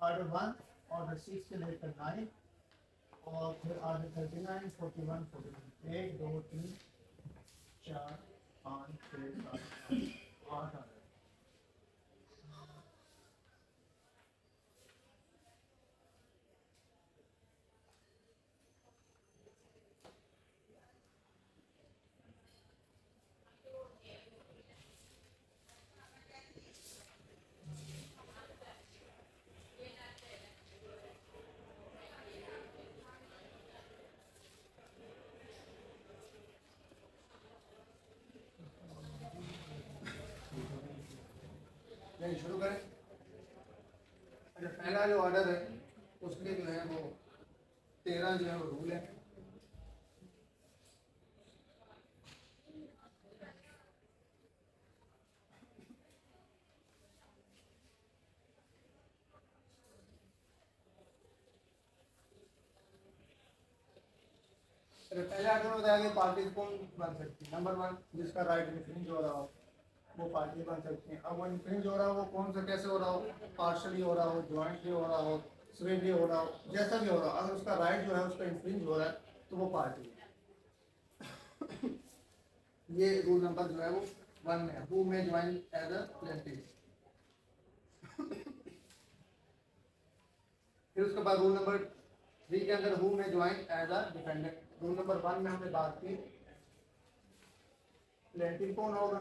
Order 1, order 6 से लेकर 9, और फिर ऑर्डर 39, 41, 42, 1 2 3 4 5 6 7 8 ऑर्डर। नहीं, शुरू करें। अच्छा, पहला जो ऑर्डर है उसके जो है वो 13 जो है वो रूल है। पहले ऑर्डर में बताया कि पार्टी कौन बन सकती है। नंबर 1, जिसका राइट इन्फ्रिंज हो रहा हो वो पार्टी बन सकती है। अब वो इन्फ्रिंज हो रहा हो वो कौन सा कैसे हो रहा हो, पार्शली हो रहा हो, ज्वाइंटली हो रहा हो, स्वेडली हो रहा हो, जैसा भी हो रहा हो, अगर उसका राइट जो है उसका इन्फ्रिंज हो रहा है तो वो पार्टी है। ये रूल नंबर जो है वो 1 में है, who may join as a plaintiff. फिर उसके बाद रूल नंबर 3 के अंदर who may join as a defendant. Rule number 1 में हमने बात की प्लेंटिफ कौन होगा,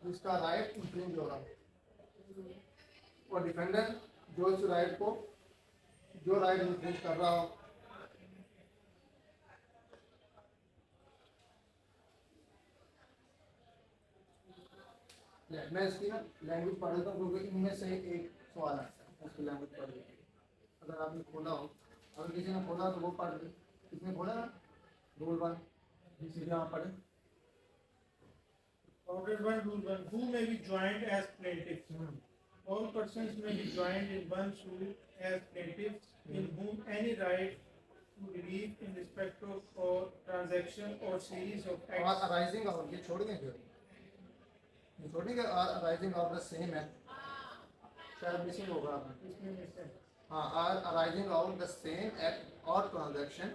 जिसका राइट इन्फ्रिंज हो रहा हो, और डिफेंडेंट जो इस राइट को जो राइट इन्फ्रिंज कर रहा हो। मैं इसकी ना लैंग्वेज पढ़ देता हूँ क्योंकि इनमें से एक सवाल आता है, उसकी लैंग्वेज पढ़ लीजिए। अगर आपने खोला हो, अगर किसी ने खोला तो वो पढ़ ली। किसने खोला ना रूल 1, सीधे आप पढ़े। Order 1, Rule 1. Who may be joined as plaintiffs? All persons may be joined in one suit as plaintiffs in whom any right to relief in respect of or transaction or series of और acts. Arising of, ये छोड़ देंगे, ये छोड़ेंगे। Arising of the same है, शायद missing होगा आपने। इसमें मिस है हाँ, arising of the same act और transaction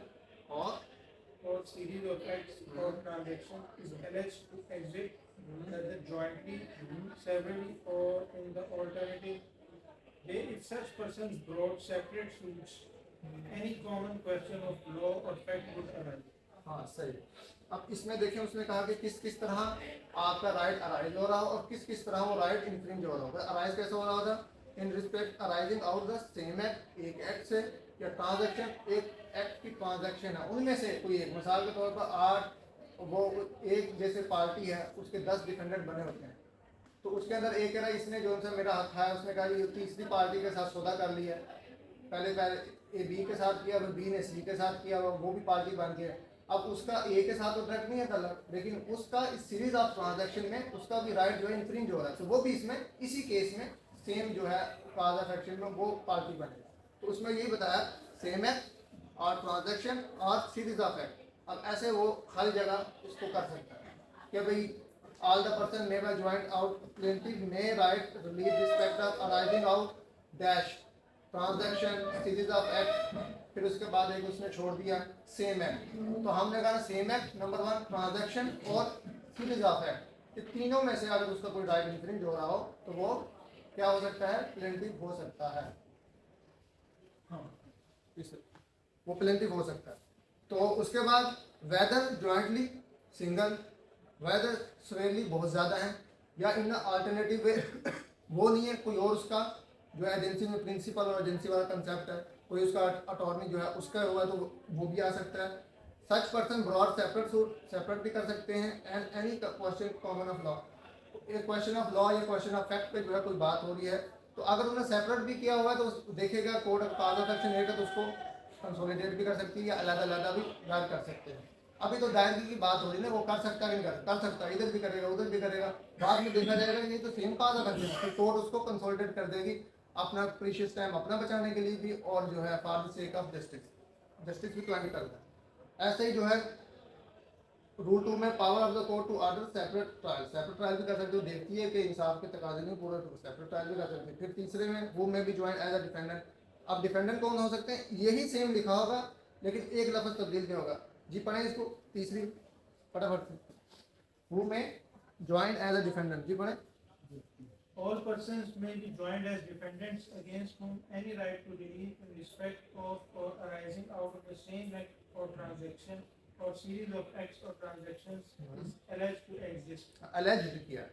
or series of acts or transaction is alleged to exist either jointly, severally, or in the alternative. If such persons brought separate suits, any common question of law or fact would arise. हाँ सही। अब इसमें देखें उसने कहा कि किस किस तरह आपका राइट अराइज हो रहा हो और किस किस तरह वो राइट इन्फ्रिंज हो रहा होगा। अराइज कैसे हो रहा होगा, in respect arising out the same act, एक एक्ट से, या ट्रांजैक्शन, एक एक्ट की ट्रांजैक्शन है उनमें से कोई एक। मिसाल के तौर पर 8 वो एक जैसे पार्टी है उसके 10 डिफेंडेंट बने होते हैं, तो उसके अंदर एक कह रहा है इसने जो सा मेरा हक है उसने कहा ये तीसरी पार्टी के साथ सौदा कर लिया, पहले ए बी के साथ किया, फिर बी ने सी के साथ किया, वो भी पार्टी बन गया। अब उसका ए के साथ तो डायरेक्ट नहीं है तलब, लेकिन उसका इस सीरीज ऑफ ट्रांजैक्शन में उसका भी राइट जो है इन्फ्रिंज हो रहा है, तो वो भी इसमें इसी केस में सेम जो है काज ऑफ एक्शन में वो पार्टी बनेगा। तो उसमें यही बताया सेम एक्ट और ट्रांजैक्शन और सीरीज ऑफ एक्ट। अब ऐसे वो हर जगह इसको कर सकता है कि भाई all the person may be joined out plaintiff may write release respect of arising out dash transaction series of act। फिर उसके बाद एक उसने छोड़ दिया सेम एक्ट, तो हमने कहा सेम एक्ट नंबर 1 ट्रांजैक्शन और सीरीज ऑफ एक्ट, ये तीनों में से अगर उसका कोई राइट इन्फ्रिंज हो रहा हो तो वो क्या हो सकता है, प्लेंटिफ हो सकता है। हाँ, वो प्लेंटिफ हो सकता है। तो उसके बाद वेदर ज्वाइंटली सिंगल, वेदर स्वेरली बहुत ज़्यादा है, या इन अल्टरनेटिव वे वो नहीं है, कोई और उसका जो है एजेंसी में प्रिंसिपल और एजेंसी वाला कंसेप्ट है, कोई उसका अटॉर्नी जो है उसका हुआ तो वो भी आ सकता है। Such person brought separate suit, separate भी कर सकते हैं। And any question common of law, एक क्वेश्चन ऑफ लॉ या क्वेश्चन ऑफ फैक्ट पे जो है कोई बात हो रही है, तो अगर उन्होंने सेपरेट भी किया हुआ है तो देखेगा code of cause of action रहेगा तो उसको कंसोलिडेट भी कर सकती है या अलग अलग भी दायर कर सकते हैं। अभी तो दायरगी की बात हो रही है ना, वो कर सकता है, नहीं कर सकता, इधर भी करेगा उधर भी करेगा, बाद में देखा जाएगा ये तो सेम काज ऑफ एक्शन है, तो कोर्ट उसको कंसोलिडेट कर देगी अपना प्रीशियस टाइम अपना बचाने के लिए भी, और जो है for the sake of justice, justice भी क्लाइम करता है। ऐसे ही जो है रूल 2 में power of the court to order separate trial भी कर सकते हो, देखती है कि इंसाफ के तकाजे नहीं पूरा तो सेपरेट ट्रायल भी कर सकते हैं। फिर तीसरे में वो में भी ज्वाइन एज अ डिफेंडेंट। अब डिफेंडेंट कौन हो सकते हैं, यही सेम लिखा होगा लेकिन एक लफ्ज तब्दील नहीं होगा। जी पढ़ें इसको तीसरी फटाफट से, वो में ज्वाइन एज अ डिफेंडेंट। जी पढ़ें। All persons may be joined as defendants against whom any right to relief in respect of or arising out of the same act or transaction or series of acts or transactions is alleged to exist. Alleged किया,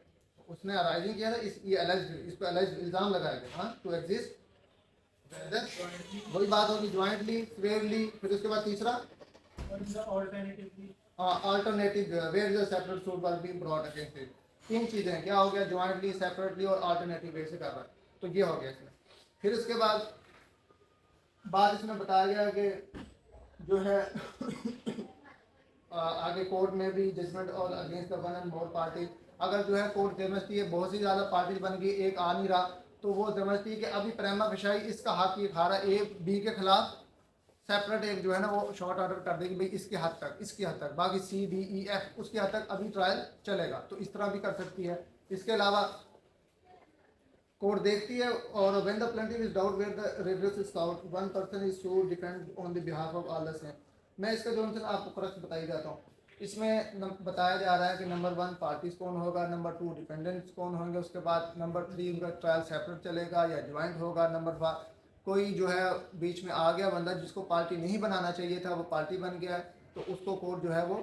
उसने arising किया था, ये alleged, इस पर alleged इल्जाम लगाया गया। हाँ, टू एग्जिस्ट Jointly वही बात होगी, ज्वाइंटली, फेयरली। फिर उसके बाद तीसरा or in the alternatively alternative where is a separate suit will be brought against it. तीन चीजें हैं, क्या हो गया, ज्वाइंटली, सेपरेटली और अल्टरनेटिव वे से कर रहा है, तो ये हो गया इसमें। फिर उसके बाद इसमें बताया गया कि जो है आगे कोर्ट में भी जजमेंट और against the one and more party, अगर जो है कोर्ट समझती है बहुत सी ज़्यादा पार्टी बन गई, एक आ नहीं रहा, तो वो समझती है कि अभी प्रेमा फिशाई इसका हक ये खा रहा है, ए बी के खिलाफ सेपरेट एक जो है ना वो शॉर्ट ऑर्डर कर देगी भाई इसके हद तक, इसकी हद तक, बाकी सी डी ई एफ उसके हद तक अभी ट्रायल चलेगा, तो इस तरह भी कर सकती है। इसके अलावा कोर्ट देखती है और when the plaintiff is doubt where the radius is sought one person is sue depend on the behalf of all the same. मैं इसका जो आंसर आपको करक्ट बताई जाता हूँ, इसमें बताया जा रहा है कि नंबर 1 पार्टीज कौन होगा, नंबर 2 डिफेंडेंट्स कौन होंगे, उसके बाद नंबर 3 उनका ट्रायल सेपरेट चलेगा या ज्वाइंट होगा, नंबर 4 कोई जो है बीच में आ गया बंदा जिसको पार्टी नहीं बनाना चाहिए था वो पार्टी बन गया तो उसको कोर्ट जो है वो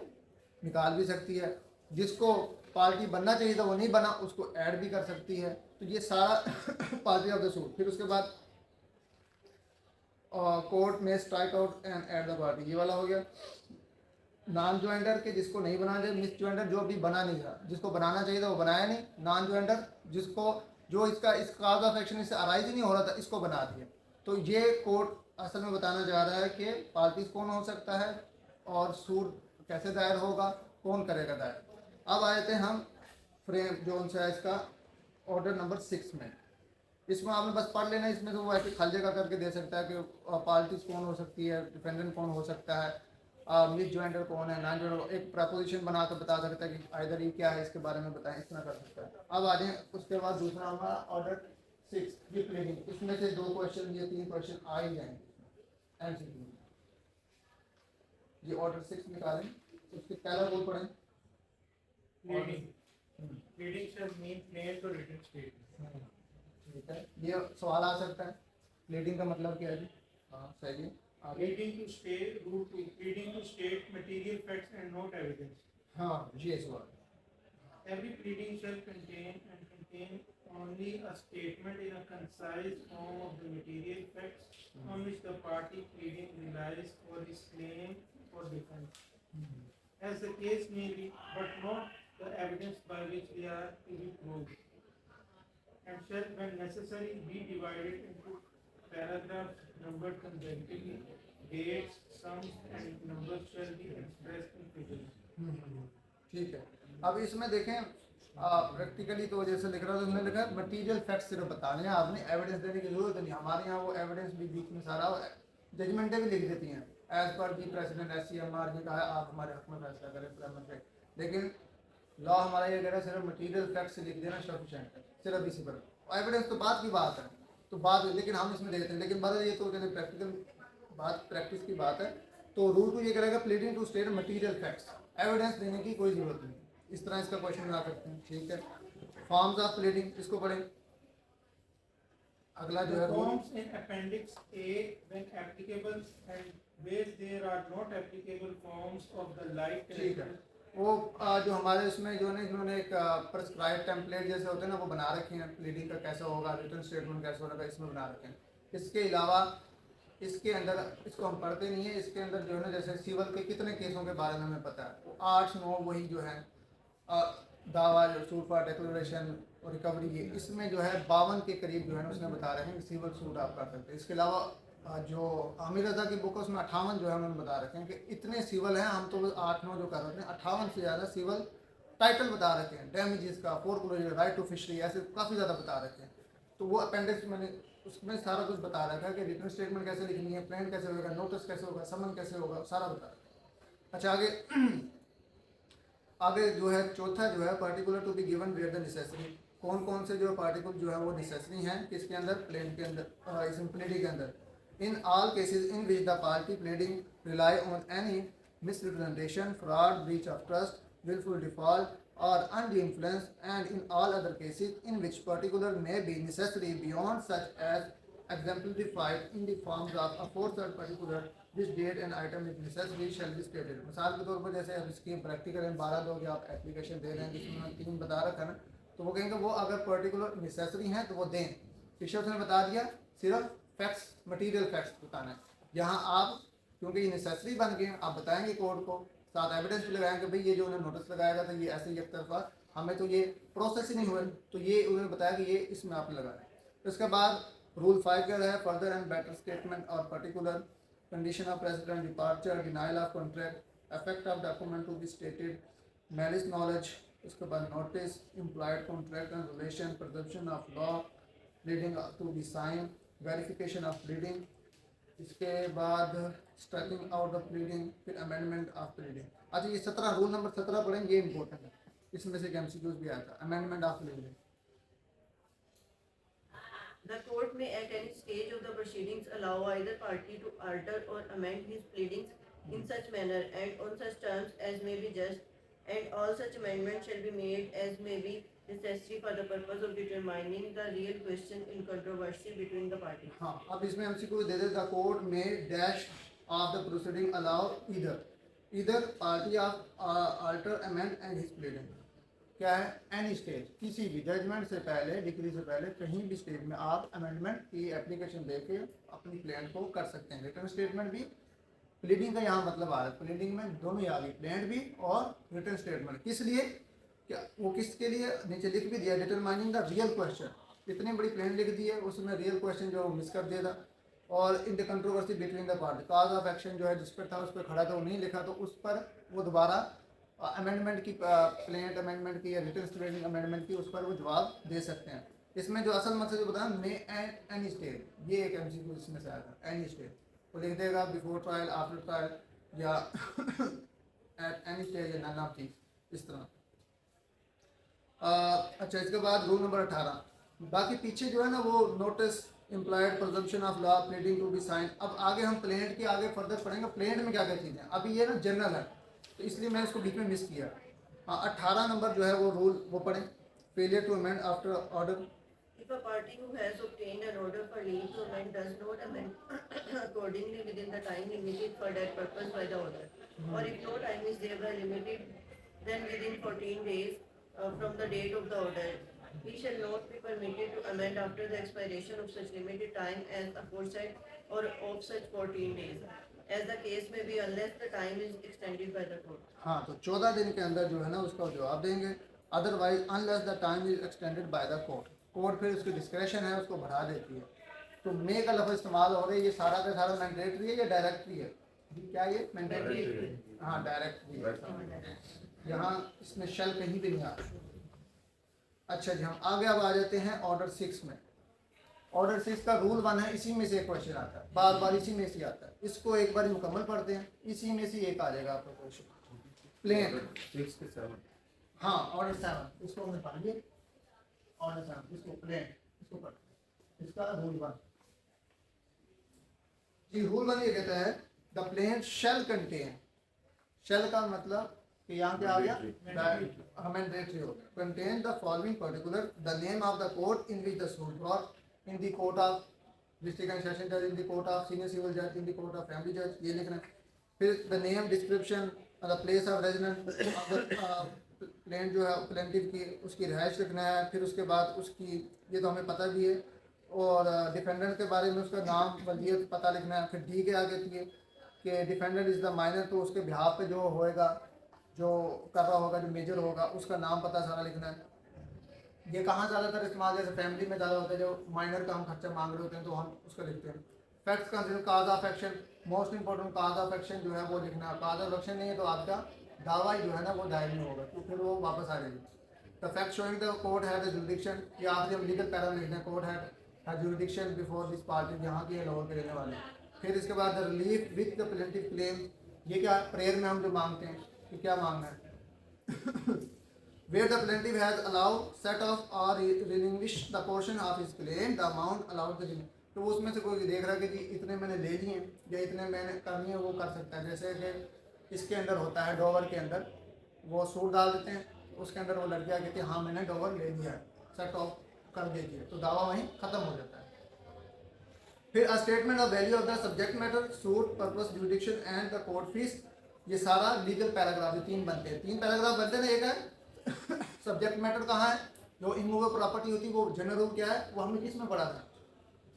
निकाल भी सकती है, जिसको पार्टी बनना चाहिए था वो नहीं बना उसको ऐड भी कर सकती है। तो ये सारा पार्टी ऑफ द सूट। फिर उसके बाद कोर्ट में strike out and add the party, ये वाला हो गया। नॉन ज्वाइंटर के जिसको नहीं बनाना चाहिए, मिस ज्वाइंटर जो अभी बना नहीं था, जिसको बनाना चाहिए था वो बनाया नहीं, नॉन ज्वाइंटर जिसको जो इसका इस काज ऑफ एक्शन इससे अराइज ही नहीं हो रहा था इसको बना दिया। तो ये कोर्ट असल में बताना चाह रहा है कि पार्टीज कौन हो सकता है और सूट कैसे दायर होगा, कौन करेगा दायर। अब आए थे हम फ्रेम जो उनसे है इसका ऑर्डर नंबर 6 में। इसमें आपने बस पढ़ लेना, इसमें तो वो ऐसे खल जगह करके दे सकता है कि पार्टीज कौन हो सकती है, डिफेंडेंट कौन हो सकता है, मिस ज्वाइंटर कौन है, नॉन ज्वाइंटर, एक प्रपोजिशन बना कर बता सकता है कि आइदर ये क्या है इसके बारे में बताएं, इस तरह कर सकता है। अब आ जाए उसके बाद दूसरा हमारा ऑर्डर 6 ये प्लेडिंग। इसमें से 2 क्वेश्चन ये 3 क्वेश्चन आ ही जाएंगे एमसीक्यू। ये ऑर्डर 6 निकालें, उसके पहला रूल पढ़ें। pleading. Pleading shall mean plain to written statement. ठीक है, ये सवाल आ सकता है प्लेडिंग का मतलब क्या है जी। हाँ सही है, आगे। Pleading to state, rule 2, pleading to state material facts and not evidence. हाँ ये सवाल। Every pleading shall contain only a statement in a concise form of the material facts on which the party pleading relies for his claim or defense, as the case may be, but not the evidence by which they are to be proved, and shall, when necessary, be divided into paragraphs numbered consecutively. Dates, sums, and numbers shall be expressed in figures. ठीक है, अब इसमें देखें practically तो जैसे लिख रहा था उसने लिखा मटीरियल फैक्ट्स सिर्फ बताने हैं, आपने एविडेंस देने की जरूरत नहीं। हमारे यहाँ वो एविडेंस भी बीच में सारा जजमेंटें भी लिख देती हैं एज पर दी प्रेसिडेंट SCMR ने कहा आप हमारे हक में फैसला करें प्रेमन पे, लेकिन लॉ हमारा ये कह रहा है सिर्फ मटीरियल फैक्ट्स लिख देना सफिशिएंट है, सिर्फ इसी पर। एविडेंस तो बात की बात है, तो बात, लेकिन हम इसमें देखते हैं, लेकिन बदल ये तो कहते प्रैक्टिकल बात, प्रैक्टिस की बात है। तो रूल 2 ये करेगा pleading to state material facts, evidence देने की कोई जरूरत नहीं, इस तरह इसका क्वेश्चन बना सकते हैं। ठीक है, फॉर्म्स ऑफ प्लीडिंग इसको पढ़ें। अगला जो है Forms in Appendix A when applicable and where there are not applicable forms of the like ठीक है, character. वो जो हमारे उसमें जो है इन्होंने एक प्रेस्क्राइब टेम्पलेट जैसे होते हैं ना वो बना रखे हैं, प्लीडिंग का कैसा होगा, रिटर्न स्टेटमेंट कैसा होगा, इसमें बना रखे हैं। इसके अलावा इसके अंदर इसको हम पढ़ते नहीं है, इसके अंदर जो है ना जैसे सिविल के कितने केसों के बारे में हमें पता है, तो 8-9 वही जो है दावा, जो सूट फॉर डिक्लेरेशन और रिकवरी, ये इसमें जो है 52 के करीब जो है ना उसने बता रहे हैं कि सिविल सूट आप कर सकते हैं। इसके अलावा जो आमिर रजा की बुक है उसमें 58 जो है उन्होंने बता रखे हैं कि इतने सिविल हैं, हम तो 8-9 जो कर रहे हैं, 58 से ज़्यादा सिविल टाइटल बता रखे हैं, डैमेजेस का, फोरक्लोजर, राइट टू फिशरी, ऐसे काफ़ी ज़्यादा बता रखे हैं। तो वो अपेंडिक्स मैंने उसमें सारा कुछ बता रखा है कि रिटर्न स्टेटमेंट कैसे लिखनी है, प्लान कैसे होगा, नोटिस कैसे होगा, समन कैसे होगा, सारा बता रखा है। अच्छा आगे आगे जो है चौथा जो है particular to be given where the necessary, कौन कौन से जो पार्टिकल जो है वो नेसेसरी हैं किसके अंदर, प्लेन के अंदर, इस प्लेडिंग के अंदर। In all cases in which the party प्लेडिंग rely on any misrepresentation, fraud, breach of trust, willful default, or undue influence, and in all other cases in which particular may be necessary beyond such as exemplified in the forms of aforesaid particular, this date and item if necessary shall be stated। मिसाल के तौर पर जैसे अब इसकी practical 12 लोग आप application दे रहे हैं जिसमें उन्होंने 3 बता रखा है ना, तो वो कहेंगे वो अगर पर्टिकुलर नेसेसरी हैं तो वो दें। पिछले उसने बता दिया सिर्फ फैक्ट्स, मटीरियल फैक्ट्स बताना है। यहाँ आप क्योंकि ये नेसेसरी बन गए आप बताएंगे कोर्ट को, साथ एविडेंस भी लगाएंगे भाई ये जो उन्होंने नोटिस लगाया गया था ये ऐसे ही एक तरफा हमें तो ये प्रोसेस ही नहीं हुआ, तो ये उन्होंने बताया कि ये इसमें आप लगाएं। तो इसके बाद रूल 5 क्या है, फर्दर एंड बेटर स्टेटमेंट और particular condition of precedent departure, denial of contract, effect of document to be stated, malice knowledge, उसके बाद notice, implied contract and relation, presumption of law, reading to be sign, verification of reading, इसके बाद striking out of pleading, फिर amendment of pleading. अच्छा ये 17 rule number 17 पढ़ेंगे, ये important है, इसमें से एमसीक्यूज भी आया था। Amendment of pleading, The court may at any stage of the proceedings allow either party to alter or amend his pleadings in such manner and on such terms as may be just, and all such amendments shall be made as may be necessary for the purpose of determining the real question in controversy between the parties। हाँ अब इसमें MCQ दे दे, the court में dash of the proceeding allow either party of alter amend and his pleading, क्या है, any stage, किसी भी जजमेंट से पहले, डिक्री से पहले कहीं भी स्टेज में आप अमेंडमेंट की एप्लीकेशन देके अपनी प्लेंट को कर सकते हैं। रिटर्न स्टेटमेंट भी, प्लीडिंग का यहाँ मतलब आ रहा है, प्लीडिंग में दोनों ही आ गई, प्लेंट भी और रिटर्न स्टेटमेंट। किस लिए, क्या वो किसके लिए, नीचे लिख भी दिया, डिटरमाइनिंग द रियल क्वेश्चन, इतनी बड़ी प्लेंट लिख दी है उसमें रियल क्वेश्चन जो मिस कर दिया था, और in the controversy between the party, cause of action जो है जिस पर था उस पर खड़ा था वो नहीं लिखा, तो उस पर वो दोबारा अमेंडमेंट की, प्लेंट अमेंडमेंट की या रिटर्न स्टेटमेंट अमेंडमेंट की, उस पर वो जवाब दे सकते हैं। इसमें जो असल मकसद जो बताया, मे एट एनी स्टेज, ये एक एमसीक्यू इसमें से आया था, एनी स्टेज वो लिख देगा, बिफोर ट्रायल, आफ्टर ट्रायल, या एट एनी स्टेज या नन ऑफ दीस, इस तरह। अच्छा इसके बाद रूल नंबर 18, बाकी पीछे जो है ना वो notice, implied, presumption of law, pleading to be sign. अब आगे हम प्लेंट के आगे फर्दर पढ़ेंगे, प्लेंट में क्या क्या चीज़ें, अभी ये ना जनरल है तो इसलिए मैं इसको बीच में मिस किया। हाँ 18 नंबर जो है वो रूल वो पढ़ें, failure to amend after order. If a party who has obtained an order for leave to amend does not amend accordingly within the time limited for that purpose by the order, or if no time is thereby limited, then within 14 days from the date of the order, he shall not be permitted to amend after the expiration of such limited time as aforesaid, or of such 14 days, as the case may be, unless the time is extended by the court। हाँ तो 14 दिन के अंदर जो है ना उसका जवाब देंगे, otherwise unless the time is extended by the court, court फिर उसकी डिस्क्रेशन है उसको बढ़ा देती है। तो मे का लफ्ज़ इस्तेमाल हो रहा है, ये सारा का सारा मैंडेटरी है या डायरेक्टरी है, क्या ये मैंडेटरी, हाँ डायरेक्टरी है, यहाँ इसमें शेल कहीं भी नहीं आ रहा। अच्छा जी हम आगे अब आ जाते हैं ऑर्डर 6 में। ऑर्डर 6 का रूल 1 है, इसी में से एक क्वेश्चन आता है, बार बार इसी में से आता है, इसको एक बार मुकम्मल पढ़ते हैं, इसी में से एक आ जाएगा आपका क्वेश्चन। प्लेन 6 के 7, हाँ ऑर्डर 7 इसको हमने पढ़ लिया, ऑर्डर 7 इसको प्लेन इसको पढ़, इसका रूल 1 जी, रूल 1 ये कहता है the plaint shall contain, shall का मतलब कि यहाँ पे आ गया अमेंडेटरी हो गया, contain the following particular, the name of the court in which the suit brought, in the court of district and session जज, इन the court of senior civil जज, इन द कोर्ट ऑफ फैमिली जज, ये लिखना है। फिर the name, description, the place of residence of the plaint जो है plaintiff की, उसकी रिहाइश लिखना है। फिर उसके बाद उसकी, ये तो हमें पता भी है, और डिफेंडेंट के बारे में उसका नाम, वलीयत, पता लिखना है। फिर डी के आगे थी कि डिफेंडेंट इज़ द माइनर, तो उसके बिहाफ पे जो होएगा, जो कर रहा होगा, जो मेजर होगा, उसका नाम पता सारा लिखना है। ये कहाँ ज़्यादातर इस्तेमाल, जैसे फैमिली में ज़्यादा होता है, जो माइनर का हम खर्चा मांग रहे होते हैं तो हम उसका लिखते हैं। Facts consider, cause of action, most important cause of action जो है वो लिखना है। काज ऑफ एक्शन नहीं है तो आपका दावा ही जो है ना वो दायर नहीं होगा, तो फिर वो वापस आ जाएगी। The fact showing the court had the jurisdiction, ये आखिरी हम लीगल पैरा में लिखते हैं, court had jurisdiction before this party, यहाँ के लोगों के रहने वाले। फिर इसके बाद the relief with the plaintiff claim, ये क्या प्रेयर में हम जो मांगते हैं कि क्या मांगना है, where the plaintiff has allowed set off or relinquish the portion of his claim, the amount allowed the तो उसमें से कोई देख रहा है कि जी इतने मैंने ले लिए हैं या इतने मैंने करनी है, वो कर सकता है। जैसे कि इसके अंदर होता है डॉवर के अंदर वो सूट डाल देते हैं, उसके अंदर वो लड़कियाँ कहती है हाँ मैंने डॉवर ले लिया है, सेट ऑफ कर देती है, तो दावा वहीं ख़त्म हो जाता है। फिर a statement of value of the subject matter, suit, purpose, जुडिक्शन and the court fees, ये सारा लीगल पैराग्राफ जो 3 बनते हैं, 3 पैराग्राफ बनते हैं ना। एक है सब्जेक्ट मैटर कहाँ है, जो इमूवेबल प्रॉपर्टी होती है वो जनरल रूल क्या है, वो हमने किस में पढ़ा था,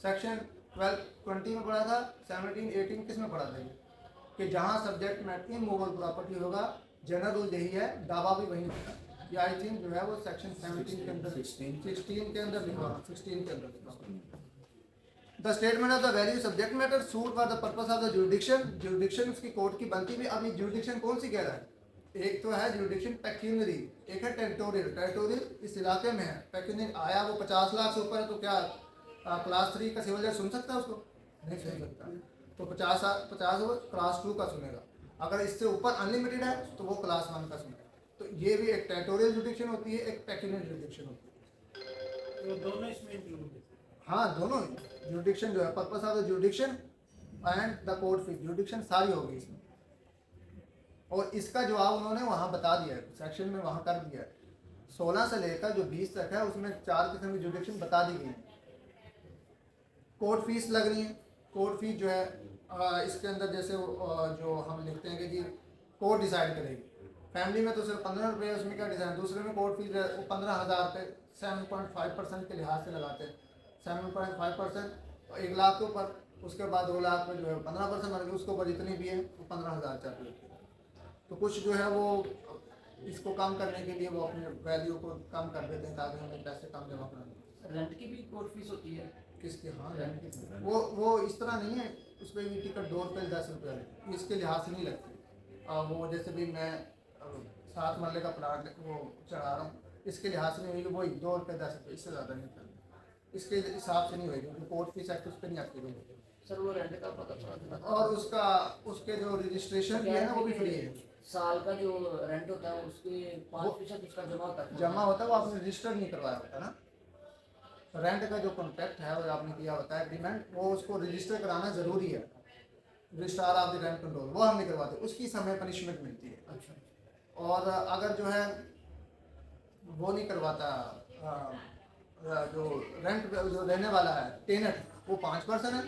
सेक्शन 12-20 में पढ़ा था, 17-18 किस में पढ़ा था ये, कि जहाँ सब्जेक्ट मैटर इमूवेबल प्रॉपर्टी होगा जनरल रूल यही है, दावा भी वही होगा। ये आई थिंक जो है वो सेक्शन 17 के अंदर 16 के अंदर लिखा, 16 के अंदर लिखा। The statement of the value subject matter, suit for the purpose of the जुडिक्शन, जुडिक्शन उसकी कोर्ट की बनती भी। अब ये जुडिक्शन कौन सी कह रहा है, एक तो है जुडिक्शन पेक्यूनरी, एक है टेरिटोरियल। टेरिटोरियल इस इलाके में है, पेक्यूनरी आया वो 50 लाख से ऊपर है तो क्या क्लास 3 का सिविल जज सुन सकता है उसको, नहीं सुन सकता, तो 50 वो क्लास 2 का सुनेगा। अगर इससे ऊपर अनलिमिटेड है तो वो क्लास 1 का सुनेगा। तो ये भी एक टेरिटोरियल जुडिक्शन होती है, एक पेक्यूनरी जुडिक्शन होती है। तो दोनों इसमें इंक्लूड है। हाँ दोनों जुडिक्शन जो है, purpose of the जुडिक्शन and the court fees, जुडिक्शन सारी होगी इसमें। और इसका जवाब उन्होंने वहाँ बता दिया है, सेक्शन में वहाँ कर दिया है। 16 से लेकर जो 20 तक है उसमें 4 किस्म की जुडिक्शन बता दी गई है। कोर्ट फीस लग रही है, कोर्ट फीस जो है इसके अंदर जैसे जो हम लिखते हैं कि जी कोर्ट डिसाइड करेगी। फैमिली में तो सिर्फ 15 रुपये, उसमें क्या डिसाइड, दूसरे में कोर्ट फीस है वो 15,000 पे 7.5% के लिहाज से लगाते हैं, 7.5% 1 लाख के ऊपर, उसके बाद 2 लाख में जो है 15% लगे, उसके ऊपर जितनी भी है वो 15,000 चाहिए। तो कुछ जो है वो इसको कम करने के लिए वो अपने वैल्यू को कम कर देते हैं ताकि हमें पैसे कम जमा कराने। रेंट की भी कोर्ट फीस होती है किसके, हाँ रेंट की, वो इस तरह नहीं है, उस पर भी टिकट 2 रुपये 10 रुपये है, इसके लिहाज से नहीं लगती। वो जैसे भी मैं 7 मरले का प्लाट वो चढ़ा रहा हूँ, इसके लिहाज से नहीं होगी, वही 2 रुपये 10 रुपये, इससे ज़्यादा नहीं करना, इसके हिसाब से नहीं होगी क्योंकि कोर्ट फीस एक्ट उस पर नहीं आती है। सर वो रेंट का पता और उसके जो रजिस्ट्रेशन भी है ना वो भी फ्री है। साल का जो रेंट होता है उसके 5% उसका जमा होता है, जमा होता है, वो आपने रजिस्टर नहीं करवाया होता ना। रेंट का जो कॉन्ट्रैक्ट है वो आपने किया होता है एग्रीमेंट, वो उसको रजिस्टर कराना ज़रूरी है, registrar of the rent control, वो हम नहीं करवाते, उसकी समय पनिशमेंट मिलती है। अच्छा, और अगर जो है वो नहीं करवाता, जो रेंट जो रहने वाला है टेनेंट, वो 5% है,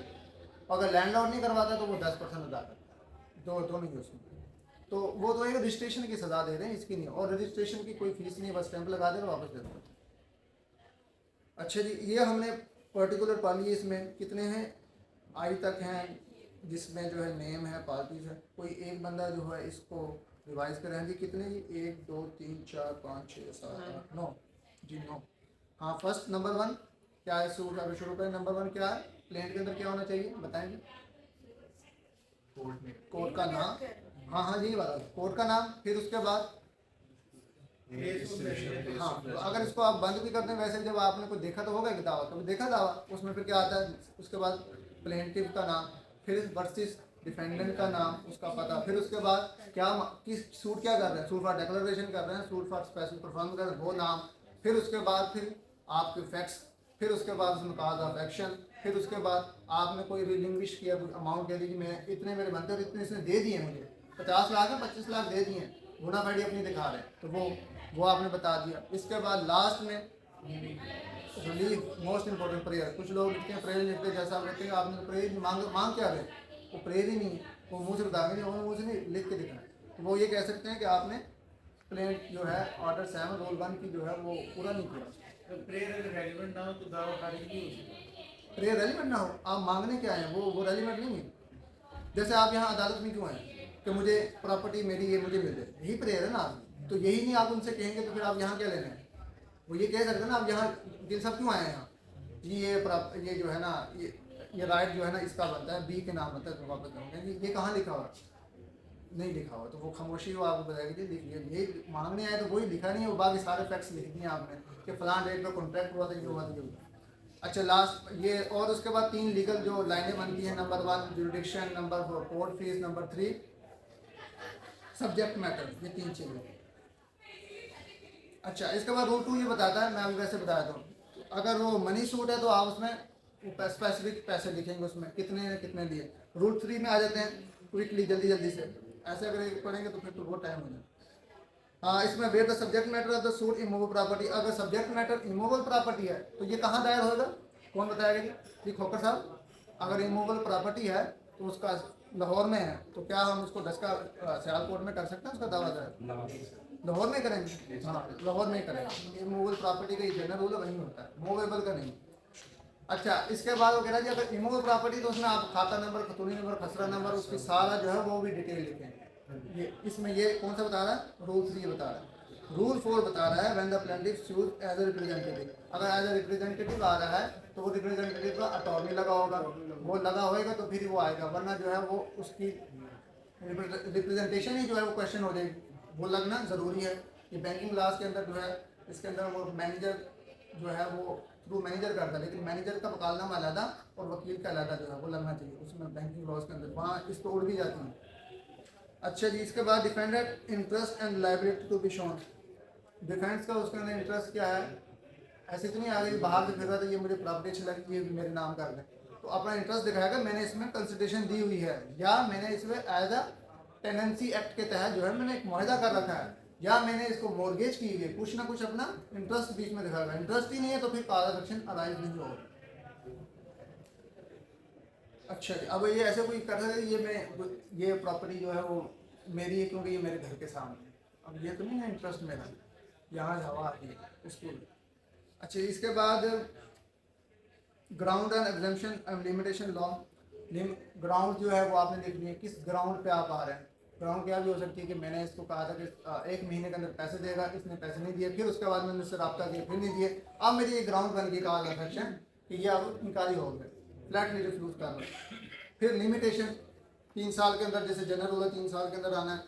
अगर लैंडलॉर्ड नहीं करवाता तो वो 10% अदा करता है, दोनों ही उसमें। तो वो तो एक रजिस्ट्रेशन की सज़ा दे रहे हैं, इसकी नहीं, और रजिस्ट्रेशन की कोई फीस नहीं, बस स्टैंप लगा दे और वापस दे दो। अच्छा जी, ये हमने पर्टिकुलर पाली, इसमें कितने हैं, आई तक हैं, जिसमें जो है नेम है, पार्टीज है। कोई एक बंदा जो है इसको रिवाइज करें जी, कितने जी, 1 2 3 4 5 6 7 8 9 जी 9। हाँ, फर्स्ट नंबर 1 क्या है, शुरू करें। नंबर 1 क्या है, प्लेंट के अंदर क्या होना चाहिए बताएंगे, कोर्ट का नाम, हाँ जी बात, कोर्ट का नाम, फिर उसके बाद हाँ, तो अगर इसको आप बंद भी करते हैं, वैसे जब आपने कोई देखा तो होगा कि दावा, कभी देखा दावा, उसमें फिर क्या आता है, उसके बाद प्लेंटिव का नाम, फिर वर्सेस डिफेंडेंट का नाम, उसका पता, फिर उसके बाद क्या किस सूट क्या कर रहे हैं, सूट फॉर डिक्लेरेशन कर रहे हैं, सूट फॉर स्पेशल परफॉर्म कर रहे हैं, वो नाम, फिर उसके बाद फिर आपके फैक्ट्स, फिर उसके बाद उसमें कॉज ऑफ एक्शन, फिर उसके बाद आपने कोई रिलिंग्विश किया, कोई अमाउंट कह दी कि मैं इतने मेरे बनते और इतने इसने दे दिए, मुझे 50 लाख है 25 लाख दे दिए, गुनाफाइडी अपनी दिखा रहे हैं, तो वो आपने बता दिया। इसके बाद लास्ट में रिलीफ, मोस्ट इंपॉर्टेंट प्रेयर, कुछ लोग लिखते हैं प्रेयर लिखते हैं, जैसा आप कहते हैं आपने प्रेयर मांग क्या रहे, वो प्रेयर ही नहीं है, वो मुँह से बताएंगे नहीं, मुँह से नहीं लिख के दिखना है। तो वो ये कह सकते हैं कि आपने प्लेंट जो है ऑर्डर 7 रोल 1 की जो है वो पूरा नहीं किया। तो प्रेयर अगर रेलिवेंट ना हो तो दावा खारिज नहीं हो सकता। प्रेयर रेलिवेंट ना हो, आप मांगने क्या आए हैं, वो रेलिवेंट नहीं है। जैसे आप यहाँ अदालत में क्यों आए कि मुझे प्रॉपर्टी मेरी ये मुझे मिल जाए, यही प्रेयर है ना आप, तो यही नहीं आप उनसे कहेंगे तो फिर आप यहाँ क्या लेने हैं। वो ये कह सकते हैं ना, आप यहाँ दिल सब क्यों आए हैं यहाँ, ये जो है ना ये राइट जो है ना इसका बनता है, बी के नाम बनता है, तो वापस कहोगे ये कहाँ लिखा हुआ, नहीं लिखा हुआ, तो वो खामोशी वो आपको बताएगी जी लिखिए, ये मांगने आए तो वही लिखा नहीं है, वो बाकी सारे फैक्ट्स लिख दिए आपने कि फलान डेट पर कॉन्ट्रैक्ट हुआ था, ये हुआ था, ये हुआ। अच्छा लास्ट ये, और उसके बाद 3 लीगल जो लाइनें बनती हैं, number 1 जुडिक्शन, number 4 court fees, number 3 subject matter, ये 3 चीज़ें। अच्छा, इसके बाद रूल 2 ये बताता है, मैं अभी वैसे बताया था, अगर वो मनी सूट है तो आप उसमें स्पेसिफिक पैसे लिखेंगे, उसमें कितने कितने लिए। रूल 3 में आ जाते हैं क्विकली, जल्दी जल्दी से, ऐसे अगर पढ़ेंगे तो फिर तो बहुत टाइम हो जाए। हाँ, इसमें where the subject matter of the suit immovable property, अगर सब्जेक्ट मैटर इमूवेबल प्रॉपर्टी है तो ये कहाँ दायर होगा, कौन बताएगा जी खोकर साहब। अगर इमूवेबल प्रॉपर्टी है तो उसका लाहौर में है, तो क्या हम उसको 10 का सियालकोट में कर सकते हैं उसका दावा दायर, लाहौर में करेंगे। हाँ, लाहौर में करेंगे। इमूवेबल प्रॉपर्टी का ये जनरल रूल है, वहीं होता है, मूवेबल का नहीं। अच्छा, इसके बाद वो कह रहा है जी अगर इमूवेबल प्रॉपर्टी तो उसमें आप खाता नंबर, खतूनी नंबर, खसरा नंबर, उसकी सारा जो है वो भी डिटेल लिखेंगे। ये इसमें ये कौन सा बता रहा है, रूल 3 बता रहा है। रूल 4 बता रहा है when the plaintiff choose as a representative, अगर एज ए रिप्रेजेंटेटिव आ रहा है तो वो रिप्रेजेंटेटिव का अटॉर्नी लगा होगा, वो लगा होएगा तो फिर वो आएगा, वरना जो है वो उसकी रिप्रेजेंटेशन ही जो है वो क्वेश्चन हो जाएगी, वो लगना ज़रूरी है। कि बैंकिंग क्लास के अंदर जो है, इसके अंदर वो मैनेजर जो है वो थ्रू मैनेजर करता है, लेकिन मैनेजर का वकालतनामा अलहदा और वकील का अलहदा जो है वो लगना चाहिए उसमें, बैंकिंग लॉज के अंदर वहाँ इस तो उड़ भी जाती है। अच्छा जी, इसके बाद defended interest and liability to be shown, defence का उसके अंदर इंटरेस्ट क्या है, ऐसे तो नहीं आ गई बाहर से फिर रहा था ये मुझे प्रॉपर्टी अच्छी लगी, ये मेरे नाम कर दें, तो अपना इंटरेस्ट दिखाएगा मैंने इसमें कंसिडरेशन दी हुई है, या मैंने इसमें एज अ टेनेंसी एक्ट के तहत जो है मैंने एक मुआहदा कर रखा है, या मैंने इसको मॉर्गेज की हुई है, कुछ ना कुछ अपना इंटरेस्ट बीच में दिखाएगा। इंटरेस्ट ही नहीं है तो फिर काज एक्शन अराइज नहीं होगा। अच्छा जी, अब ये ऐसे कोई कर रहे ये मैं ये प्रॉपर्टी जो है वो मेरी है क्योंकि ये मेरे घर के सामने है, अब ये तो नहीं है इंटरेस्ट मेरा, यहाँ हवा आती है उसको। अच्छा, इसके बाद ground and exemption and limitation law, ground जो है वो आपने देख लिया, किस ग्राउंड पे आप आ रहे हैं। ग्राउंड क्या भी हो सकती है कि मैंने इसको कहा था कि 1 महीने के अंदर पैसे देगा, इसने पैसे नहीं दिए, फिर उसके बाद मैंने उससे रब्ता किया, फिर नहीं दिए, अब मेरी ये ग्राउंड बन गई कहा अफेक्शन कि ये अब इनकारी हो गए, फ्लैटली रिफ्यूज कर रहा। फिर लिमिटेशन 3 साल के अंदर, जैसे जनरल होगा 3 साल के अंदर आना है।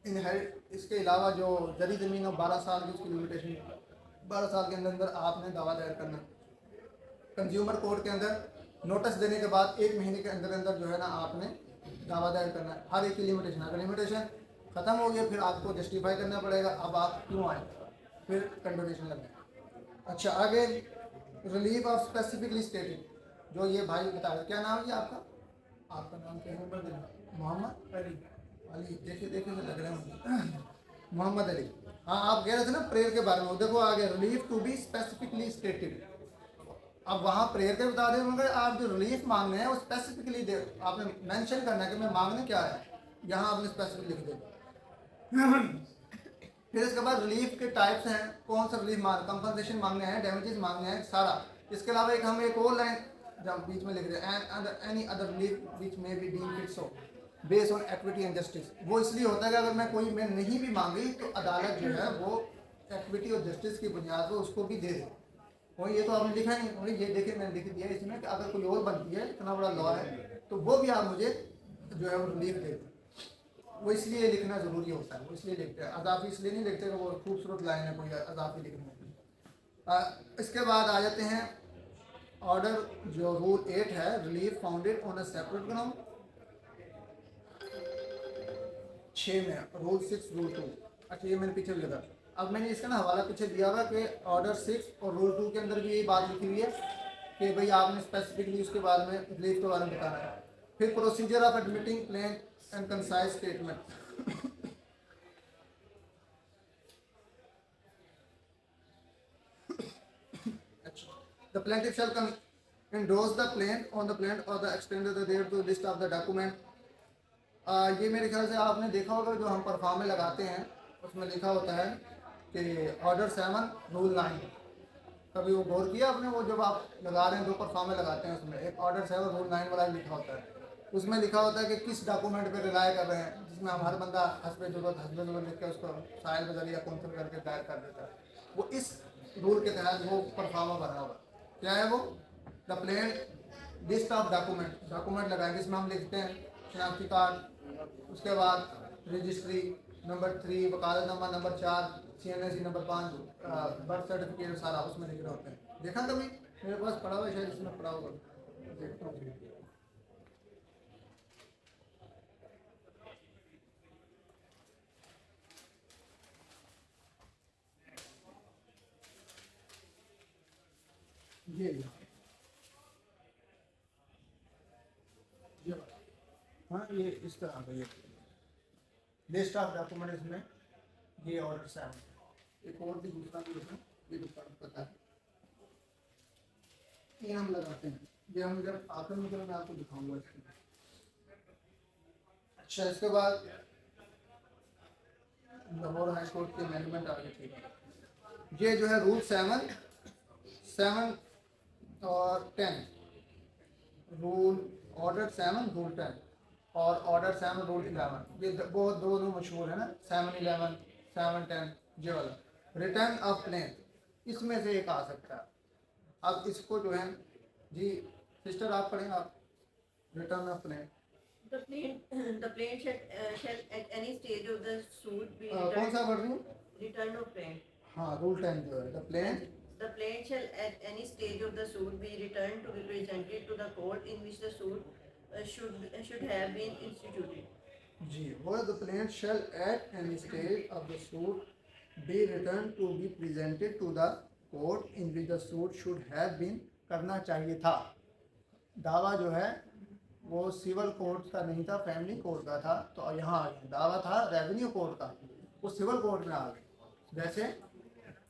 इनहेरिट, इसके अलावा जो जरी ज़मीन हो 12 साल की उसकी लिमिटेशन, 12 साल के अंदर आपने दावा दायर करना। कंज्यूमर कोर्ट के अंदर नोटिस देने के बाद 1 महीने के अंदर अंदर जो है ना आपने दावा दायर करना है, हर एक की लिमिटेशन। अगर लिमिटेशन ख़त्म हो गया फिर आपको जस्टिफाई करना पड़ेगा अब आप क्यों आए, फिर कंडोनेशन लगेगा। अच्छा, आगे रिलीफ ऑफ स्पेसिफिकली स्टेटेड, जो ये भाई बता रहे, क्या नाम है आपका, आपका नाम क्या है, मोहम्मद अली। अली, देखिए देखिए लग रहे हैं मोहम्मद अली। हाँ, आप कह रहे थे ना प्रेयर के बारे में, देखो आगे relief to be specifically stated, अब वहाँ प्रेयर के बता दें, मगर आप जो रिलीफ मांगने हैं वो स्पेसिफिकली दे, आपने मेंशन करना है कि मैं मांगने क्या है, यहाँ आपने स्पेसिफिक लिख दें। फिर इसके बाद रिलीफ के टाइप्स हैं, कौन सा रिलीफ मांग, कंपनसेशन मांगने हैं, डैमेजेस मांगने हैं, सारा। इसके अलावा एक हम एक और लाइन जब बीच में लिख रहे हैं, any other relief which may be deem fit so based on equity and justice, वो इसलिए होता है कि अगर मैं कोई मैं नहीं भी मांगी तो अदालत जो है वो एक्विटी और जस्टिस की बुनियाद पर उसको भी दे दे। और ये तो आपने लिखा नहीं, और ये देखिए मैंने लिख दिया इसमें कि अगर कोई और बनती है, इतना बड़ा लॉ है, तो वो भी आप मुझे जो है वो रिलीफ दे दें। वो इसलिए लिखना ज़रूरी होता है, वो इसलिए लिखते हैं, अदाफ़ी इसलिए नहीं लिखते कि वो खूबसूरत लाइन है कोई अदाफ़ी लिखने की। इसके बाद आ जाते हैं ऑर्डर जो रूल 8 है, relief founded on a separate ground. 6 में रूल 6 रूल 2, अच्छा ये मैंने पीछे भी लिखा, अब मैंने इसका ना हवाला पीछे दिया हुआ कि ऑर्डर 6 और रूल 2 के अंदर भी यही बात लिखी हुई है कि भाई आपने स्पेसिफिकली उसके बारे में रिलीफ के बारे में बताना है। फिर procedure of admitting plaint and concise statement, the plaintiff shall endorse the plaint on the plaint or the extend the date to list of the document। ये मेरे ख्याल से आपने देखा होगा जो हम परफॉर्म में लगाते हैं उसमें लिखा होता है कि ऑर्डर 7 रूल 9, कभी वो गौर किया आपने, वो जब आप लगा रहे हैं 2 परफॉर्म में लगाते हैं उसमें एक ऑर्डर 7 रूल 9 वाला लिखा होता है, उसमें लिखा होता है कि किस डॉक्यूमेंट पे रिलाय कर रहे हैं, जिसमें हमारा बंदा हस्बे जरूरत लिख के उसको साइल बदल या कौंसल करके दायर कर देता है, वो इस रूल के तहत वो परफॉर्मा बना होगा। क्या है वो, the plaint list of document लगाएंगे, इसमें हम लिखते हैं शनाख्ती कार्ड, उसके बाद रजिस्ट्री नंबर 3, वकालतनामा number 4, CNSE number 5, birth certificate, सारा उसमें लिख रहे होते हैं। देखा कभी मेरे पास पढ़ा हुआ है, शायद इसमें पढ़ा होगा, देखता हूँ। ये हाँ, ये इस तरह का ये लिस्ट ऑफ डॉक्यूमेंट इसमें ये ऑर्डर 7 एक और भी दूसरा भी है, ये तो पता है, ये हम लगाते हैं, ये हम जब आखिर में मैं आपको दिखाऊंगा इसको। अच्छा, इसके बाद लाहौर हाई कोर्ट के अमेंडमेंट आगे ठीक है। ये जो है रूल 7 और 10, रूल ऑर्डर 7 रूल 10 और ऑर्डर 7 रूल 11, ये बहुत दोनों मशहूर है ना, 7, 11, 7, 10, ये वाला रिटर्न ऑफ प्लेन, इसमें से एक आ सकता है। अब इसको जो है जी सिस्टर आप पढ़ें, आप return of plaint The plane shall at any stage of the suit be कौन सा पढ़ रही हूँ? return of plane. हाँ, रूल 10 जो है The plane shall at any stage of the suit be returned to be presented to the court in which the suit should have been instituted. जी, वो the plaint shall at any stage of the suit be return to be presented to the court in which the suit should have been, करना चाहिए था। दावा जो है वो civil court का नहीं था, फैमिली कोर्ट का था, तो यहाँ आ गया। दावा था रेवेन्यू कोर्ट का, वो सिविल कोर्ट में आ गए। जैसे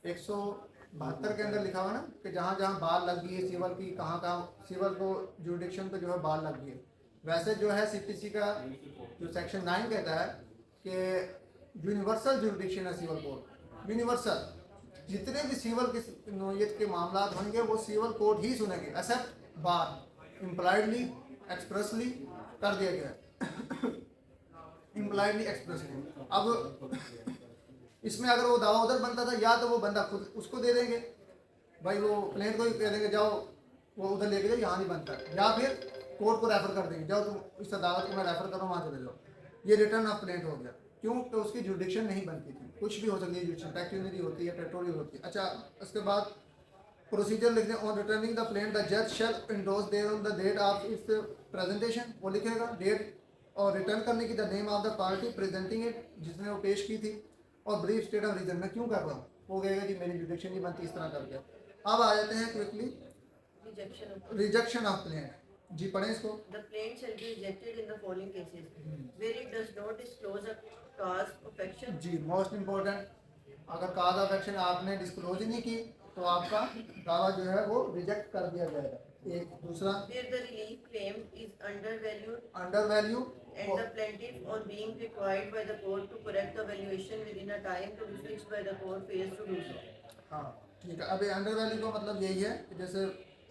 172 के अंदर लिखा हुआ ना कि जहाँ जहाँ बाल लग गई है सिविल की, कहाँ कहाँ सिविल को जुडिक्शन पे जो है बाल लग गई है, वैसे जो है सीपीसी का जो सेक्शन 9 कहता है कि यूनिवर्सल जुडिक्शन है सिविल कोर्ट, यूनिवर्सल, जितने भी सिविल की नोयत के मामला होंगे वो सिविल कोर्ट ही सुनेंगे, एक्सेप्ट बार, इम्प्लाइडली एक्सप्रेसली कर दिया गया, इम्प्लाइडली एक्सप्रेसली। अब इसमें अगर वो दावा उधर बनता था, या तो वो बंदा खुद उसको दे देंगे, भाई वो प्लेन को ही कह देंगे जाओ वो उधर लेके जाओ, यहाँ नहीं बनता, या फिर कोर्ट को रेफर कर देंगे, जाओ तुम इस अदालत को मैं रेफर करो, वहाँ चले जाओ। ये रिटर्न ऑफ प्लेन हो गया, क्यों? तो उसकी जुडिक्शन नहीं बनती थी, कुछ भी हो सकती है जुडिक्शन, पैक्यूनरी होती है, पेट्रोलियल होती है। अच्छा, उसके बाद प्रोसीजर लिखते हैं, on returning the plaint the जज shall endorse thereon the date of its presentation, वो लिखेगा डेट और रिटर्न करने की, the name of the party presenting it, जिसने वो पेश की थी, और ब्रीफ स्टेट ऑफ रीजन, मैं क्यों कर रहा हूँ, वो कहेगा जी मेरी जुडिक्शन नहीं बनती, इस तरह करके। अब आ जाते हैं क्विकली रिजेक्शन ऑफ प्लेन। जी पढ़ें इसको। The plane shall be rejected in the following cases where it does not disclose a cause of action. जी मोस्ट इम्पोर्टेंट, अगर काज ऑफ एक्शन आपने डिस्क्लोज ही नहीं की तो आपका दावा जो है वो रिजेक्ट कर दिया जाएगा। एक दूसरा, Where the relief claim is undervalued under value, and the plaintiff on being required by the court to correct the valuation within a time to be fixed by the court fails to do so. हाँ ठीक है। अभी under value का मतलब यही है कि जैसे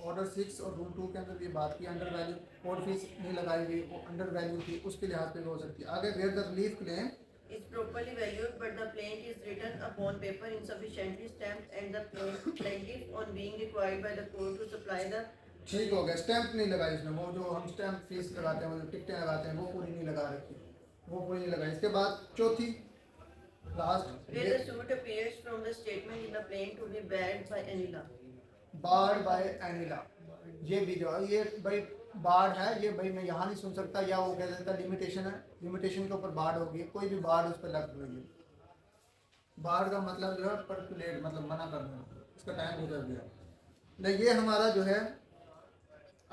ऑर्डर 6 और रूल 2 के अंदर ये बात की, अंडर वैल्यू कोर्ट फीस नहीं लगाई गई, वो अंडर वैल्यू थी, उसके लिहाज पे भी हो सकती है। आगे where the relief claim Is properly valued but the plaint is written upon paper insufficiently stamped and the plaintiff on being required by the court to supply the ठीक हो गया, स्टैंप नहीं लगाई इसमें, वो जो हम स्टैंप फीस लगाते हैं, वो जो टिकटें लगाते हैं, वो पूरी नहीं लगा रखी, वो पूरी नहीं लगाई। इसके बाद चौथी last, where the suit appears from the statement in the plaint to be barred by any law. Barred by any law, ये भी जो है ये भाई बार्ड है, ये भाई मैं यहाँ नहीं सुन सकता, या वो कह देता लिमिटेशन है, लिमिटेशन के ऊपर बार्ड होगी, कोई भी बार्ड उस पर लग गई है। बार्ड का मतलब जो है पर्कुलेट, मतलब मना कर देना, इसका टाइम गुजर गया। नहीं, ये हमारा जो है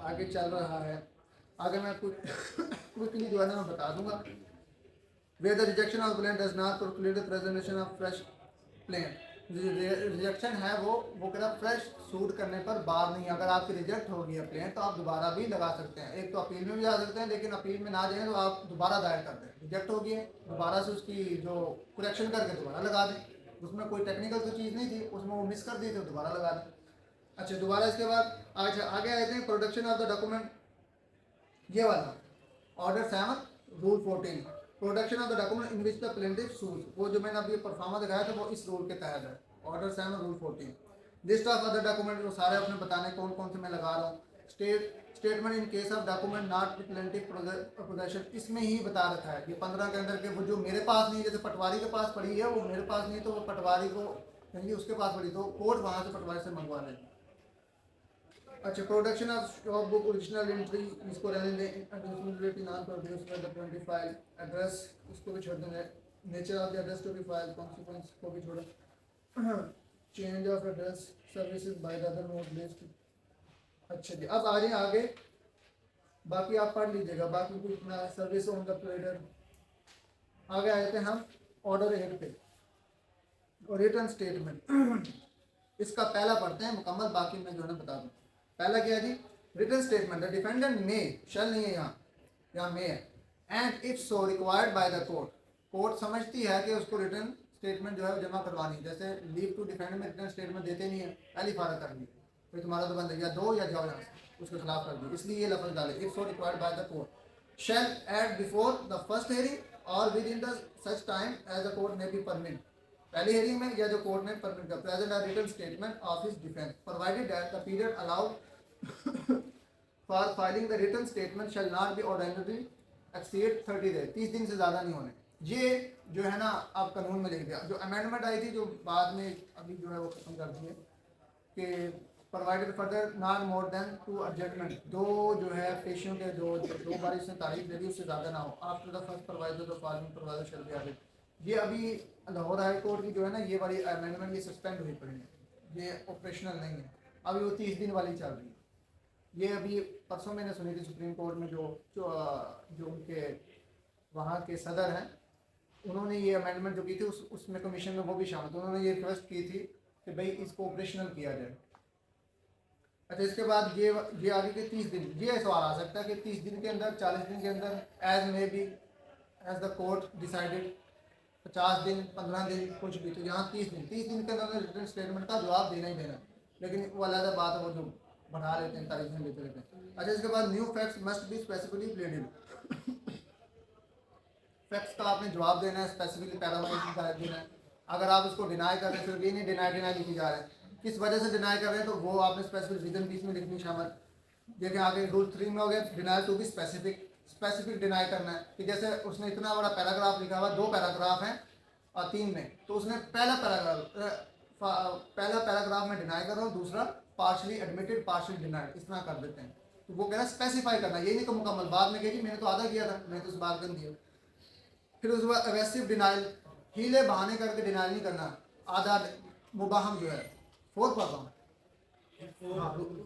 आगे चल रहा है, आगे मैं कुछ क्विकली जो है ना मैं बता दूंगा। Way the rejection of plaint does not percolate the presentation of fresh plaint, rejection है वो कह रहा फ्रेश सूट करने पर बार नहीं। अगर आपकी रिजेक्ट हो गई है प्लेन तो आप दोबारा भी लगा सकते हैं, एक तो अपील में भी जा सकते हैं, लेकिन अपील में ना जाएं तो आप दोबारा दायर कर दें, रिजेक्ट हो गई है दोबारा से उसकी जो करेक्शन करके दोबारा लगा दें, उसमें कोई टेक्निकल तो चीज़ नहीं थी, उसमें वो मिस कर दी तो दोबारा लगा दें। अच्छा, दोबारा इसके बाद अच्छा आगे आए थे प्रोडक्शन ऑफ द डॉक्यूमेंट, ये वाला order 7 rule 14, production of the document in which the plaintiff sues, वो जो मैंने अभी परफॉर्मा दिखाया था वो इस रूल के तहत है, order 7 rule 14। List of other document, वो सारे अपने बताने कौन कौन से मैं लगा रहा हूँ। Statement in case of document not plaintiff possession, इसमें ही बता रखा है ये 15 के अंदर के, वो जो मेरे पास नहीं, जैसे पटवारी के पास पड़ी है वो मेरे पास नहीं, तो वो पटवारी को यानी उसके पास पड़ी तो कोर्ट वहाँ से पटवारी से मंगवा लेंगे। अच्छा, production of stock book original entry, इसको रहने दें, non produce by the 25 address, उसको भी छोड़ देंगे। Nature of the address to be file, consequence को भी छोड़ो। Change of address services by the other note list, अच्छा जी, अब आ रहे हैं आगे, बाकी आप पढ़ लीजिएगा, बाकी कुछ इतना सर्विस ऑन द प्लेटर। आगे आए थे हम ऑर्डर हेड पे और रिटर्न स्टेटमेंट। इसका पहला पढ़ते हैं मुकम्मल, बाकी मैं जो है ना बता दूँ। पहला क्या है जी, रिटर्न स्टेटमेंट द डिफेंडेंट मे, शल नहीं है यहाँ मे है, and if so required by the court, court समझती है कि उसको रिटर्न स्टेटमेंट जो है वो जमा करवानी है। जैसे लीव टू डिफेंड में रिटर्न स्टेटमेंट देते नहीं है, पहली फारा कर दी, फिर तुम्हारा तो बंद, या दो या जाओ यहाँ से, उसके खिलाफ कर दी, इसलिए ये लफ्ज डाले if so required by the court shall at before the first hearing और within the such time as the court may be permit, पहली हेयरिंग में या जो कोर्ट ने परमिट कर present a written statement of his defence provided that the period allowed for filing the written statement shall not be ordinary exceed 30 days, 30 दिन से ज़्यादा नहीं होने। ये जो है ना आप कानून में लिख दिया, जो अमेंडमेंट आई थी जो बाद में अभी जो है वो खत्म कर दी है कि provided further not more than 2 adjustment, दो जो है पेशियों के दो बार इसने तारीख दे दी, उससे ज़्यादा ना हो। After the first provider the following provider shall be added. ये अभी लाहौर हाई कोर्ट की जो है ना ये वाली अमेंडमेंट, ये सस्पेंड हुई पड़ी है, ये ऑपरेशनल नहीं है, अभी वो 30 दिन वाली चल रही है। ये अभी परसों मैंने सुनी थी सुप्रीम कोर्ट में, जो उनके वहाँ के सदर हैं, उन्होंने ये अमेंडमेंट जो की थी उसमें कमीशन में वो भी शामिल थे, उन्होंने ये रिक्वेस्ट की थी कि भाई इसको ऑपरेशनल किया जाए। अच्छा, इसके बाद ये आगे के 30 दिन, ये सवाल आ सकता है कि 30 दिन के अंदर, 40 दिन के अंदर, as may be as the court decided, 50 दिन, 15 दिन, कुछ भी, तो यहाँ 30 दिन, 30 दिन के अंदर रिटर्न स्टेटमेंट का जवाब देना ही देना, लेकिन वो अलग बात है, वो जो बढ़ा लेते हैं, तारीखें लेते रहते हैं। अच्छा, इसके बाद new facts must be specifically प्लेडेड, facts का आपने जवाब देना है, स्पेसिफिकली पैरामीटर देना है। अगर आप उसको डिनाई कर रहे हैं, फिर ये नहीं डिनाई लिखी जा रहे हैं, किस वजह से डिनाई कर रहे हैं, तो वो आपने स्पेसिफिक रीजन बीच में लिखनी शामिल। देखिए आगे रूल 3 में हो गया deny to be specific deny करना है, कि जैसे उसने इतना बड़ा पैराग्राफ लिखा हुआ, 2 पैराग्राफ हैं और 3 में, तो उसने पहला पैराग्राफ में डिनाई कर रहा हूँ, दूसरा पार्शली एडमिटेड पार्शली डिनाइड, इस तरह कर देते हैं। तो वो कह रहा है स्पेसिफाई करना, ये नहीं कि मुकम्मल, बाद में कहेगी मैंने तो आधा किया था, मैंने तो उस बात कर दिया। फिर उसके बाद अग्रेसिव डिनाइल, हीले बहाने करके डिनाइल नहीं करना, आधा मुबाहम जो है 4 पढ़ रहा हूँ,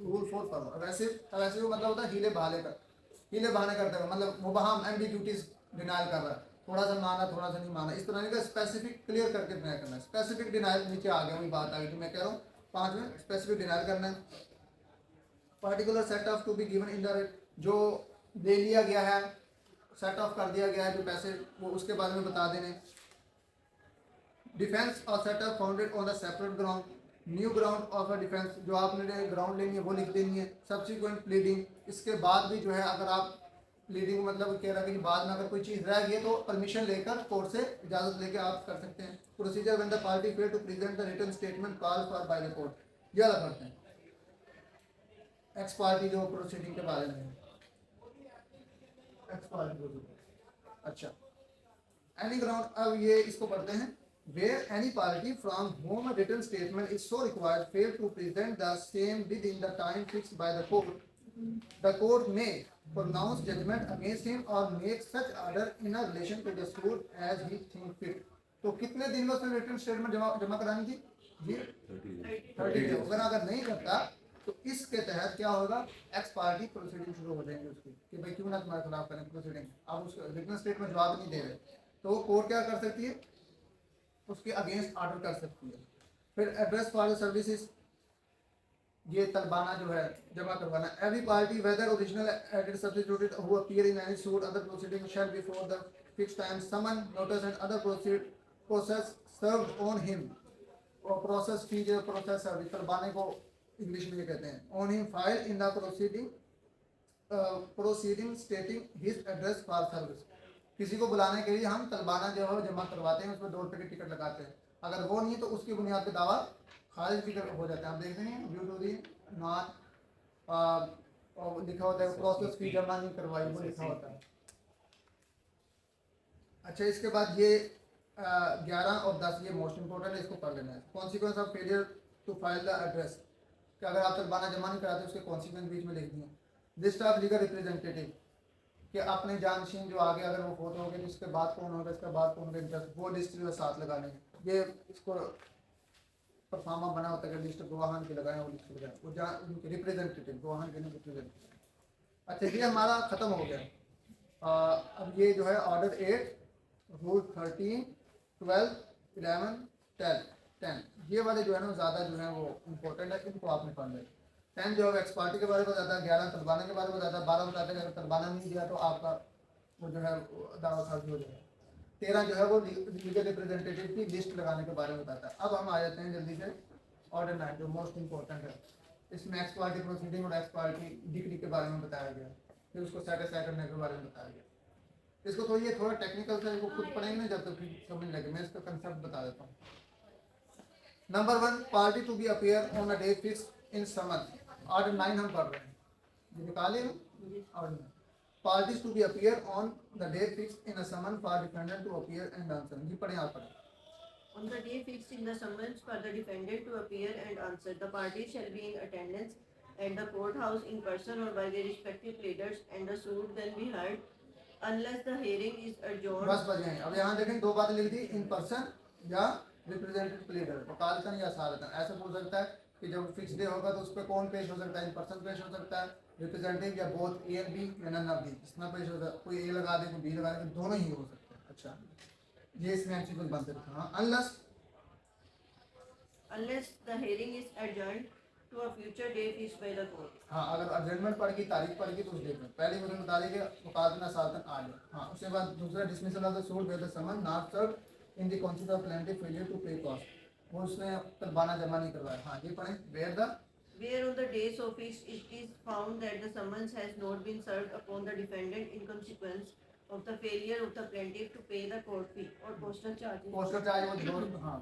रूल 4 पढ़ रहा हूँ। अग्रेसिव मतलब होता है हीले बहाने करते हुए, मतलब मुबाहम एम्बिग्यूटीज डिनाइल कर रहा है, थोड़ा सा माना थोड़ा सा नहीं माना, इस तरह का स्पेसिफिक क्लियर करके डिनाइल करना है। स्पेसिफिक डिनाइल नीचे आ गया, वही बात आ गई, तो मैं कह रहा हूँ 5 में स्पेसिफिक डिनाइल करना है। Particular set of to be given in the, जो ले लिया गया है, सेट ऑफ कर दिया गया है जो पैसे, वो उसके बारे में बता देने। डिफेंस और setup founded on the separate ground, new ground of a defence, जो आपने ग्राउंड लेनी है वो लिख देनी है। सब्सिक्वेंट प्लीडिंग, इसके बाद भी जो है अगर आप प्लीडिंग मतलब कह रहा है कि बाद में अगर कोई चीज़ रह गई है तो परमिशन लेकर कोर्ट से इजाज़त लेकर आप कर सकते हैं। Procedure when the party fail to present the written statement call for by the court, ये अलग करते हैं। एक्स पार्टी जो प्रोसीडिंग के बारे में, एक्स पार्टी, अच्छा एनी ग्राउंड, अब ये इसको पढ़ते हैं। Where any party from whom a written statement is so required fail to present the same within the time fixed by the court may pronounce judgment against him or make such order in a relation to the suit as he think fit। तो कितने दिन में उसने written statement जमा करानी थी? ये 30 दिन। अगर नहीं करता तो इसके तहत क्या होगा, एक्स पार्टी प्रोसीडिंग शुरू हो जाएंगे उसकी, कि भाई क्यों ना तुम्हारे खिलाफ करें प्रोसीडिंग, आप उसको रिटन स्टेटमेंट जवाब नहीं दे रहे, तो कोर्ट क्या कर सकती है, उसके अगेंस्ट ऑर्डर कर सकती है। फिर एड्रेस फॉर सर्विसेज, ये तलबाना जो है जमा करवाना। Every party whether original added substituted who appear in any suit other proceeding shall before the fixed time summon notice and other process served on him, और प्रोसेस फी जो process service तलबाने को English में ये कहते हैं, on him file in the proceeding स्टेटिंग his address for service. किसी को बुलाने के लिए हम तलबाना जो है जमा करवाते हैं, उसमें 2 रुपये की टिकट लगाते हैं, अगर वो नहीं है तो उसकी बुनियाद पर दावा खारिज भी हो जाता है। आप देखते हैं ड्यू टू दी नॉन लिखा होता है, प्रोसेस फी जमा नहीं करवाई, वो लिखा होता है। अच्छा, इसके बाद ये 11 और 10 ये मोस्ट इंपॉर्टेंट है, इसको पढ़ लेना है। Consequence of failure to file the address, कि अगर आप तलबाना जमा नहीं कराते उसके कॉन्सिक्वेंस बीच में लिख दिए। लिस्ट ऑफ लीगल रिप्रेजेंटेटिव, कि अपने जानशीन जो आगे अगर वो फोटो होगी तो इसके बाद कौन होगा, इसके बाद कौन होगा, वो लिस्ट जो साथ लगाने हैं। ये इसको परफार्मा बना होता है लिस्ट गवाहान के लगाए वो लिस्ट लगाए वो जहाँ उनके रिप्रेजेंटेटिव गवाहान के रिप्रेजेंटेटिव। अच्छा ये हमारा ख़त्म हो गया। अब ये जो है ऑर्डर 8 रूल 13 12 11 10 ये वाले जो है ना ज़्यादा जो है वो इम्पोर्टेंट है, इनको आपने पढ़ना है। 10 जो है एक्स पार्टी के बारे में बताता है, 11 तलबाना के बारे में बताता है, 12 बताते हैं अगर तलबाना नहीं दिया तो आपका वो जो है दावा खारिज हो जाएगा। 13 जो है वो लीगल रिप्रेजेंटेटिव की लिस्ट लगाने के बारे में बताता है। अब हम आ जाते हैं जल्दी से ऑर्डर 9 जो मोस्ट इंपॉर्टेंट है। इसमें एक्स पार्टी प्रोसीडिंग और एक्स पार्टी डिग्री के बारे में बताया गया, फिर उसको सेटिस्फाई करने के बारे में बताया गया। इसको तो ये थोड़ा टेक्निकल से वो खुद पढ़ेंगे ना जब तक फिर समझ लगे। मैं इसका कंसेप्ट बता देता हूँ। Number 1 party to be appear on a day fix in summon. Order 9 हम पढ़ रहे हैं, ये निकाले order 9 parties to be appear on the day fixed in a summon for defendant to appear and answer। ये पढ़े आप पढ़े। On the day fixed in the summons for the defendant to appear and answer, the parties shall be in attendance at the courthouse in person or by their respective pleaders, and the suit then be heard unless the hearing is adjourned। बस बच गए। अब यहाँ देखें दो बातें लिख दी, in person या रिप्रेजेंटेटिव प्लीडर, वकालतन या सालतन। ऐसा पूछ सकता है कि जब फिक्स डे होगा तो उस पर कौन पेश हो सकता है, इन पर्सन पेश हो सकता है, रिप्रेजेंटेटिव या बोथ ए एंड बी या नन ऑफ दी, जिसमें पेश हो सकता है। कोई ए लगा दे कोई बी लगा दे, दोनों ही हो सकते हैं। अच्छा ये इसमें एक्चुअली कुछ बनते रखा। हाँ unless the hearing is adjourned to a future day fixed by the court। हाँ अगर अर्जेंटमेंट पड़ गई, तारीख पड़ गई तो उस डेट में पहले मुझे बता देंगे वकालतन सालतन आ जाए। हाँ उसके बाद दूसरा dismissal of the suit with the summon not served in the consequence of plaintiff failure to pay cost. वो उसने तलबाना जमा नहीं करवाया। हाँ ये पढ़ें where the Where on the day so fixed it is found that the summons has not been served upon the defendant in consequence of the failure of the plaintiff to pay the court fee or postal charges, poster charge वो दो। हाँ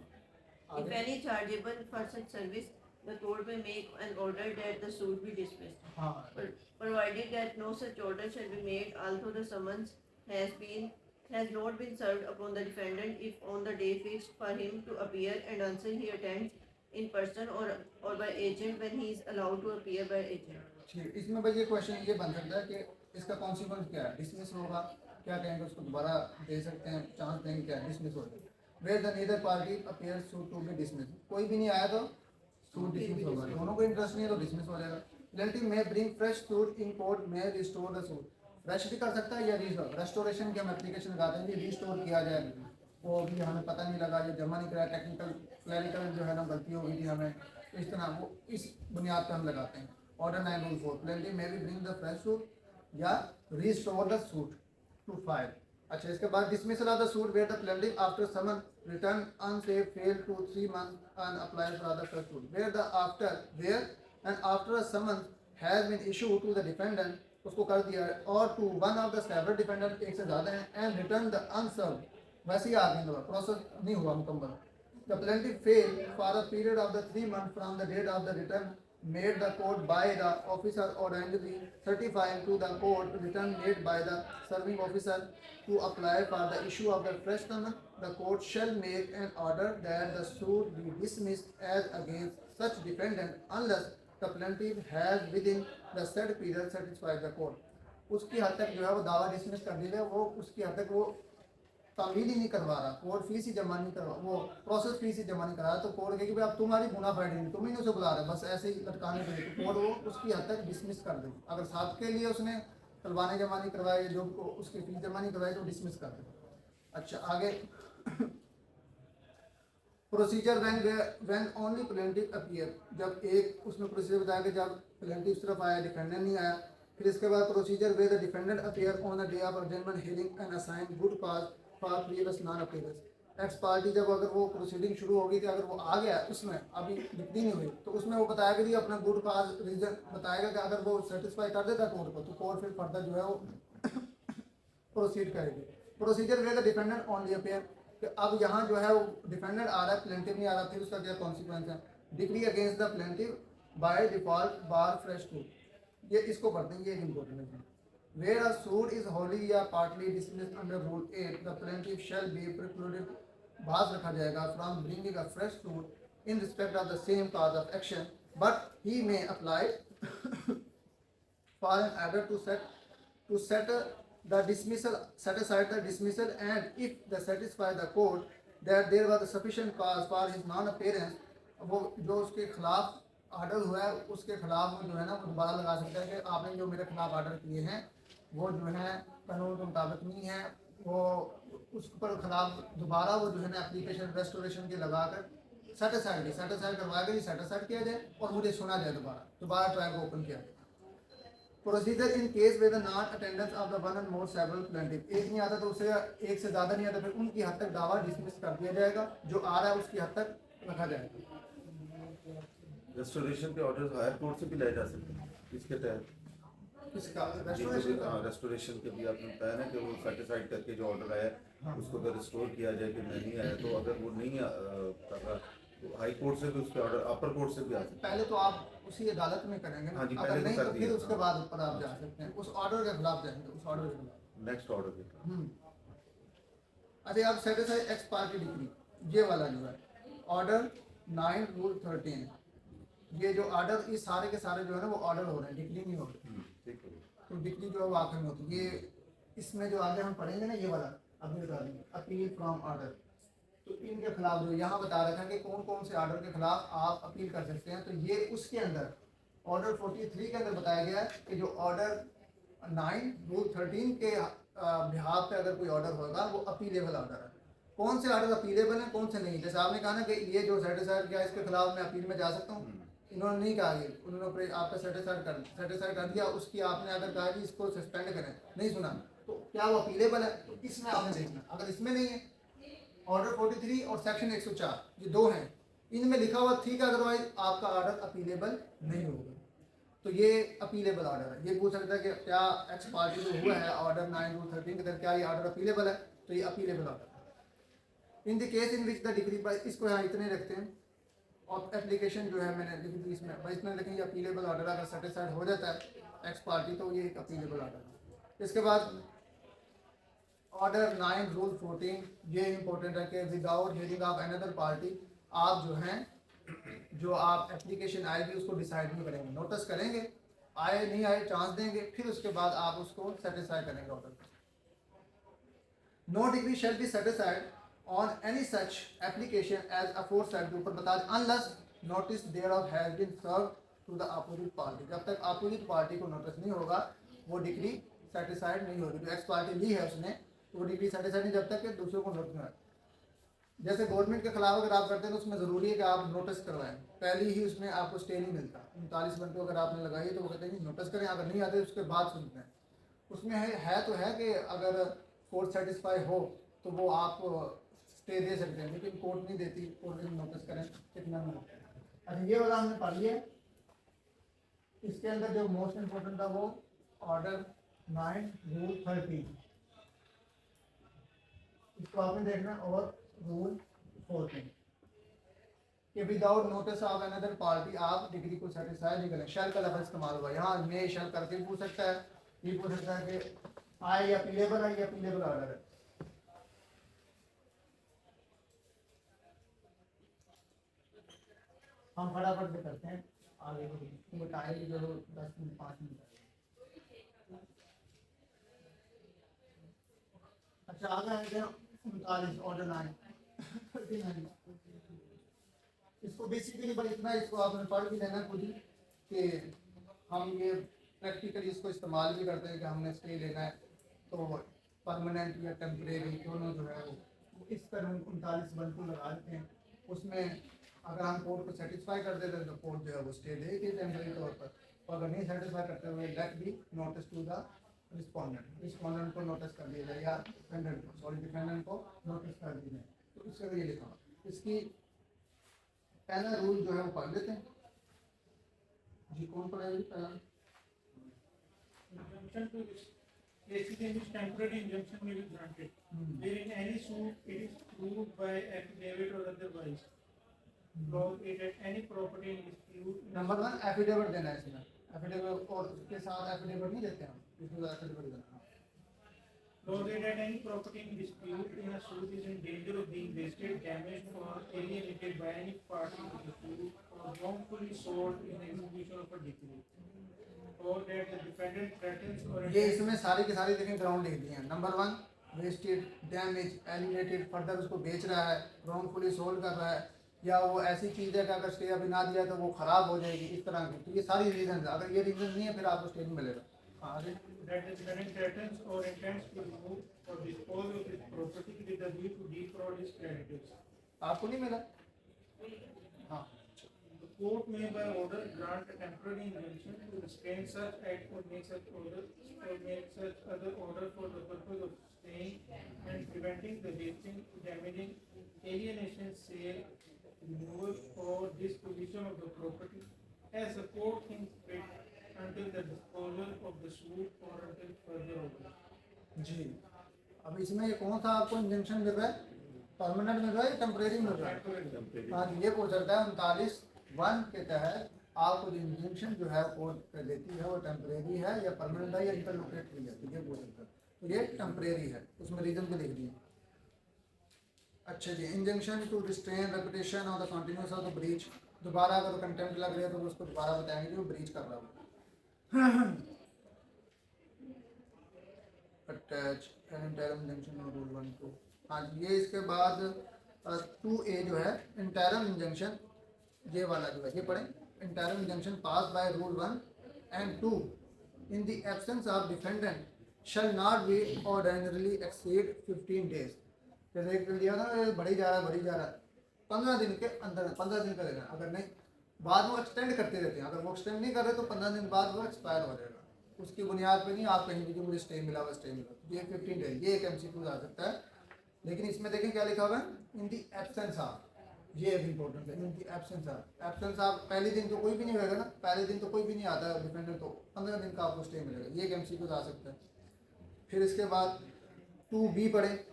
if आगे any chargeable for such service, the court may make an order that the suit be dismissed, हाँ provided that no such order shall be made although the summons has not been served upon the defendant if on the day fixed for him to appear and answer he attends in person or by agent when he is allowed to appear by agent। ठीक। इसमें भाई ये question ये बन सकता है कि इसका कॉन्सिक्वेंस क्या है, डिसमिस होगा क्या कहेंगे, उसको दोबारा दे सकते हैं, चांस देंगे क्या, डिसमिस हो जाएगा। Where the neither party appear suit to be dismiss, कोई भी नहीं आया तो सूट डिसमिस होगा, दोनों को इंटरेस्ट नहीं है तो डिसमिस हो जाएगा। प्लेंटिफ में bring fresh suit in court में रिस्टोर द सूट, फ्रेश भी कर सकता है या रेस्टोरेशन की हम एप्लीकेशन लगाते हैं कि रिस्टोर किया जाए, वो भी हमें पता नहीं लगा, ये जमा नहीं कराया, टेक्निकल क्लैरिकल जो है ना गलती हो गई थी हमें, तो इस तरह वो इस बुनियाद पर हम लगाते हैं। ऑर्डर 9 रूल 4 प्लेंटिफ में भी ब्रिंग द फ्रेश सूट या restore the suit to file. अच्छा इसके बाद dismissal of the suit where the plaintiff after summon return unsafe fail to 3 months and apply for the first suit where the after a summon has been issued to the defendant, उसको कर दिया है, और to one of the several defendant, एक से ज़्यादा हैं, and return the अनसर्व, वैसे ही आगे प्रोसेस नहीं हुआ मुकम्मल। The plaintiff fail for a period of the 3 months from the date of the return made the court by the officer ordinarily certifying to the court return made by the serving officer to apply for the issue of the fresh summons, the court shall make an order that the suit be dismissed as against such defendant unless the plaintiff has within the said period satisfied the court। उसकी हद तक जो है वो दावा dismiss कर दिया, वो उसकी हद तक वो तामील ही नहीं करवा रहा, कोर्ट फीस ही जमा नहीं करवा, वो प्रोसेस फीस ही जमा नहीं करा रहा, तो कोर्ट कहेगी भाई अब तुम्हारी गुना फाइड नहीं, तुम ही उसे बुला रहे, बस ऐसे ही लटकाने के लिए, तो कोर्ट वो उसकी हद तक डिसमिस कर देगी। अगर साथ के लिए उसने तलबाने जमा नहीं करवाए, जो उसकी फीस जमा नहीं करवाई, तो डिसमिस कर देगी। अच्छा आगे procedure when only plaintiff appear, जब एक उसमें प्रोसीजर बताया कि जब प्लेंटिफ सिर्फ आया, डिफेंडेंट नहीं आया। फिर इसके बाद procedure where the defendant appear on the day of adjournment hearing and assign good cause for previous non appearance. Ex parte जब अगर वो प्रोसीडिंग शुरू होगी थी, अगर वो आ गया उसमें अभी डिप्टी नहीं हुई, तो उसमें वो बताया कि अपना गुड कॉज रीजन बताएगा कि अगर वो सेटिस्फाई कर देता कोर्ट को, तो कोर्ट फिर फर्दर जो है वो प्रोसीड करेगी। Procedure where the defendant only appear, कि अब यहाँ जो है वो डिफेंडेंट आ रहा है, प्लेंटिफ नहीं आ रहा, फिर उसका क्या कॉन्सिक्वेंस है। Decree against the plaintiff by default bar fresh to, ये इसको पढ़ते हैं, ये इम्पोर्टेंट है। Where a suit is wholly या partly dismissed under Rule 8, the plaintiff shall be precluded, बाज रखा जाएगा, from bringing a fresh suit in respect of the same cause of action, but he may apply for an order to set the dismissal, set aside the dismissal, and if they satisfy the court that there was a sufficient cause for his non-appearance, वो जो उसके खिलाफ order हुआ है उसके खिलाफ वो जो है ना वो दोबारा लगा सकता है कि आपने जो मेरे खिलाफ ऑर्डर किए हैं वो जो है कानून के मुताबिक नहीं है, वो उस पर खिलाफ दोबारा वो जो है ना एप्लीकेशन रेस्टोरेशन के लगा कर सेटिसाइड करवा कर सेटिसाइड किया जाए और मुझे सुना जाए, दोबारा ट्रायल को ओपन किया जाए। Procedure in case with non attendance of the one and more several plaintiff, एक नहीं आता तो उसे एक से ज़्यादा नहीं आता फिर उनकी हद तक दावा डिसमिस कर दिया जाएगा, जो आ रहा है उसकी हद तक रखा जाएगा। रेस्टोरेशन के ऑर्डर हायर कोर्ट से भी लाए जा सकते हैं इसके तहत। इसका रेस्टोरेशन का रेस्टोरेशन के भी आपने बताया ना कि वो सेटिसाइड करके जो ऑर्डर आया उसको अगर रिस्टोर किया जाए कि मैं नहीं आया, तो अगर वो नहीं कर रहा तो हाई कोर्ट से भी उसके ऑर्डर अपर कोर्ट से भी आ सकते पहले तो आप उसी अदालत में करेंगे ना, हाँ जी, अगर पहले तो नहीं कर तो दिया, फिर उसके हाँ। बाद ऊपर आप जा सकते हैं, उस ऑर्डर के खिलाफ जाएंगे, उस ऑर्डर के खिलाफ। हैं नेक्स्ट ऑर्डर के खिलाफ। अच्छा आप सेटिसाइड एक्स पार्टी डिग्री, ये वाला जो है ऑर्डर 9 रूल 13, ये जो ऑर्डर ये सारे के सारे जो है ना वो ऑर्डर हो रहे हैं, डिग्री नहीं हो रही। ठीक है। तो डिग्री जो है वो आखिर में होती है, ये इसमें जो आगे हम पढ़ेंगे ना ये वाला अभी बता देंगे अपील फ्रॉम ऑर्डर, तो इनके खिलाफ जो यहाँ बता रखा है कि कौन कौन से ऑर्डर के खिलाफ आप अपील कर सकते हैं, तो ये उसके अंदर ऑर्डर 43 के अंदर बताया गया है कि जो ऑर्डर 9 रूल 13 के बिहाफ पे अगर कोई ऑर्डर होगा वो अपीलेबल ऑर्डर है। कौन से ऑर्डर अपीलेबल हैं कौन से नहीं, जैसे आपने कहा ना कि ये जो सेटिसाइड किया इसके खिलाफ मैं अपील में जा सकता हूँ, इन्होंने नहीं कहा, ये उन्होंने आपका सेटिसाइड कर दिया, उसकी आपने अगर कहा कि इसको सस्पेंड करें, नहीं सुना, तो क्या वो अपीलेबल है, तो इसमें आपने देखना, अगर इसमें नहीं है ऑर्डर 43 और सेक्शन 104 ये दो हैं, इनमें लिखा हुआ ठीक है, अदरवाइज आपका ऑर्डर अपीलेबल नहीं होगा। तो ये अपीलेबल ऑर्डर है, ये पूछ सकता है कि क्या एक्स पार्टी जो हुआ है ऑर्डर 9 रूल 13 के तहत क्या ये ऑर्डर अपीलेबल है, तो ये अपीलेबल ऑर्डर है। इन the case in which the degree by, इसको यहाँ इतने रखते हैं, और एप्लीकेशन जो है मैंने लिख दी इसमें भाई इतने लिखें, ये अपीलेबल ऑर्डर अगर सेटिसाइड हो जाता है एक्स पार्टी तो ये एक अपीलेबल ऑर्डर है। इसके बाद ऑर्डर 9 रूल 14, ये इंपॉर्टेंट है कि without hearing of another party आप जो हैं जो आप एप्लीकेशन आएगी उसको डिसाइड नहीं करेंगे, नोटिस करेंगे, आए नहीं आए चांस देंगे, फिर उसके बाद आप उसको सेटिस्फाई करेंगे order. No decree shall be satisfied on any such application as aforesaid, के ऊपर बता दें, unless notice thereof has been serve to the opposite party, जब तक अपोजिट पार्टी को नोटिस नहीं होगा वो डिग्री सेटिस्फाइड नहीं होगी। जो एक्स पार्टी ली है उसने तो वो डिग्री सेटिस्फाइड नहीं जब तक कि दूसरों को नोटिस नहीं। जैसे गवर्नमेंट के खिलाफ अगर आप करते हैं तो उसमें ज़रूरी है कि आप नोटिस करवाएं, पहले ही उसमें आपको स्टे नहीं मिलता, 39 घंटे अगर आपने लगाई तो वो कहते हैं कि नोटिस करें, अगर नहीं आते उसके बाद सुनते हैं। उसमें है तो है कि अगर कोर्ट सेटिस्फाई हो तो वो आप स्टे दे सकते हैं, लेकिन कोर्ट नहीं देती, कोर्ट में नोटिस करें कितना मिलता है। अच्छा ये वाला हमने पढ़ लिया, इसके अंदर जो मोस्ट इम्पोर्टेंट था वो ऑर्डर 9 रूल 13, इसको आपने देखना, और रूल 14 कि without notice of another party आप डिग्री को सेटिस्फाई नहीं करें। शैल का लफ्ज़ इस्तेमाल हुआ यहाँ, मे शैल करके पूछ सकता है, ये पूछ सकता है कि आए या अपीलेबल है या अपीलेबल ऑर्डर है। हम फटाफट से करते हैं आगे को, क्योंकि टाइम की जो 10 मिनट 5 मिनट है। अच्छा आगे आते हैं 39 ऑर्डर 9 39, इसको बेसिकली भाई इतना इसको आपने पढ़ भी लेना खुद ही कि हम ये प्रैक्टिकली इसको इस्तेमाल भी करते हैं कि हमने स्टे लेना है तो परमानेंट या टेम्परेरी दोनों जो है वो इस तरह 39 को लगा देते हैं। उसमें अगर हम कोर्ट को सेटिस्फाई कर देते हैं तो कोर्ट जो है वो स्टे देगी टेम्परेरी तौर पर, और अगर नहीं सेटिस्फाई करते हुए let be notice to the respondent को नोटिस कर दिया जाए या डिफेंडेंट को नोटिस कर दिया जाए। तो इससे ये लिखा इसकी पहला रूल जो है वो पढ़ लेते हैं जी, कौन पढ़ेगा पहला? Injunction to this cases in which temporary injunction may be granted. Wherein any suit it is proved by affidavit or otherwise. Located any property in dispute. Number 1 affidavit देना है इसमें, एफिडेविट और उसके साथ एफिडेविट नहीं देते हम, इसमें एफिडेविट देना। Located any property in dispute in a suit is in danger of being wasted, damaged or alienated by any party to the suit or wrongfully sold in the execution of a decree. Or that the defendant threatens or ये इसमें सारी की सारी देखें ground लिख दिए हैं। Number 1 wasted, damage, alienated, further उसको बेच रहा है, रॉन्गफुली सोल्ड कर रहा है, या वो ऐसी चीज़ है कि अगर स्टे अभी ना दिया तो वो ख़राब हो जाएगी, इस तरह की। तो ये सारी रीज़न है, अगर ये रीज़न नहीं है फिर आपको स्टे नहीं मिलेगा। आगे That the tenant threatens or intends to remove or dispose of his property with a view to defraud his creditors. आपको नहीं मिला। हाँ, The court may by order grant a temporary injunction to restrain such act or make such other order for the purpose of staying and preventing the wasting, damaging, alienation, sale, removal or disposition of the property as the court thinks fit until the disposal of the suit or until further order. जी। अब इसमें ये कौन सा आपको injunction मिल रहा है, permanent मिल रहा है या टेम्परेरी मिल रहा है? हाँ, ये पूछ सकता है 39(1) के तहत आपको जो इंजंक्शन जो है कोर्ट देती है वो टेम्परेरी है या परमानेंट है या इंटरलोकेटरी है, तो ये पूछ सकता है। तो ये टेम्परेरी है, उसमें रीजन भी लिख दिए। अच्छा जी, injunction to restrain repetition of the continuous of the breach. दोबारा अगर कंटेम्प्ट लग रहा है तो उसको दोबारा बताएंगे कि वो ब्रीच कर रहा हो। Attach interim injunction rule 1 2। हाँ जी, ये इसके बाद 2A जो है इंटरम इंजंक्शन, ये वाला जो है ये पढ़ें। Interim injunction pass by rule 1 and 2 in the absence of defendant shell not B ordinarily exceed 15 days. जैसे एक दिया था ना, बढ़ी जा रहा है 15 दिन के अंदर, 15 दिन का देना। अगर नहीं बाद में एक्सटेंड करते रहते हैं, अगर वो एक्सटेंड नहीं कर रहे तो 15 दिन बाद वो एक्सपायर हो जाएगा। उसकी बुनियाद पे नहीं आप कहीं भी जो मुझे स्टे मिला हुआ स्टे मिला, ये 15 डेज, ये एक MCQ आ सकता है। लेकिन इसमें देखें क्या लिखा हुआ है, इन दी एब्सेंस ऑफ, ये एक इंपॉर्टेंट है, in the absence of. Absence of पहले दिन तो कोई भी नहीं होगा ना, पहले दिन तो कोई भी नहीं आता है डिपेंडेंट, तो 15 दिन का आपको स्टे मिलेगा, ये एक MCQ आ सकता है। फिर इसके बाद 2B पढ़े,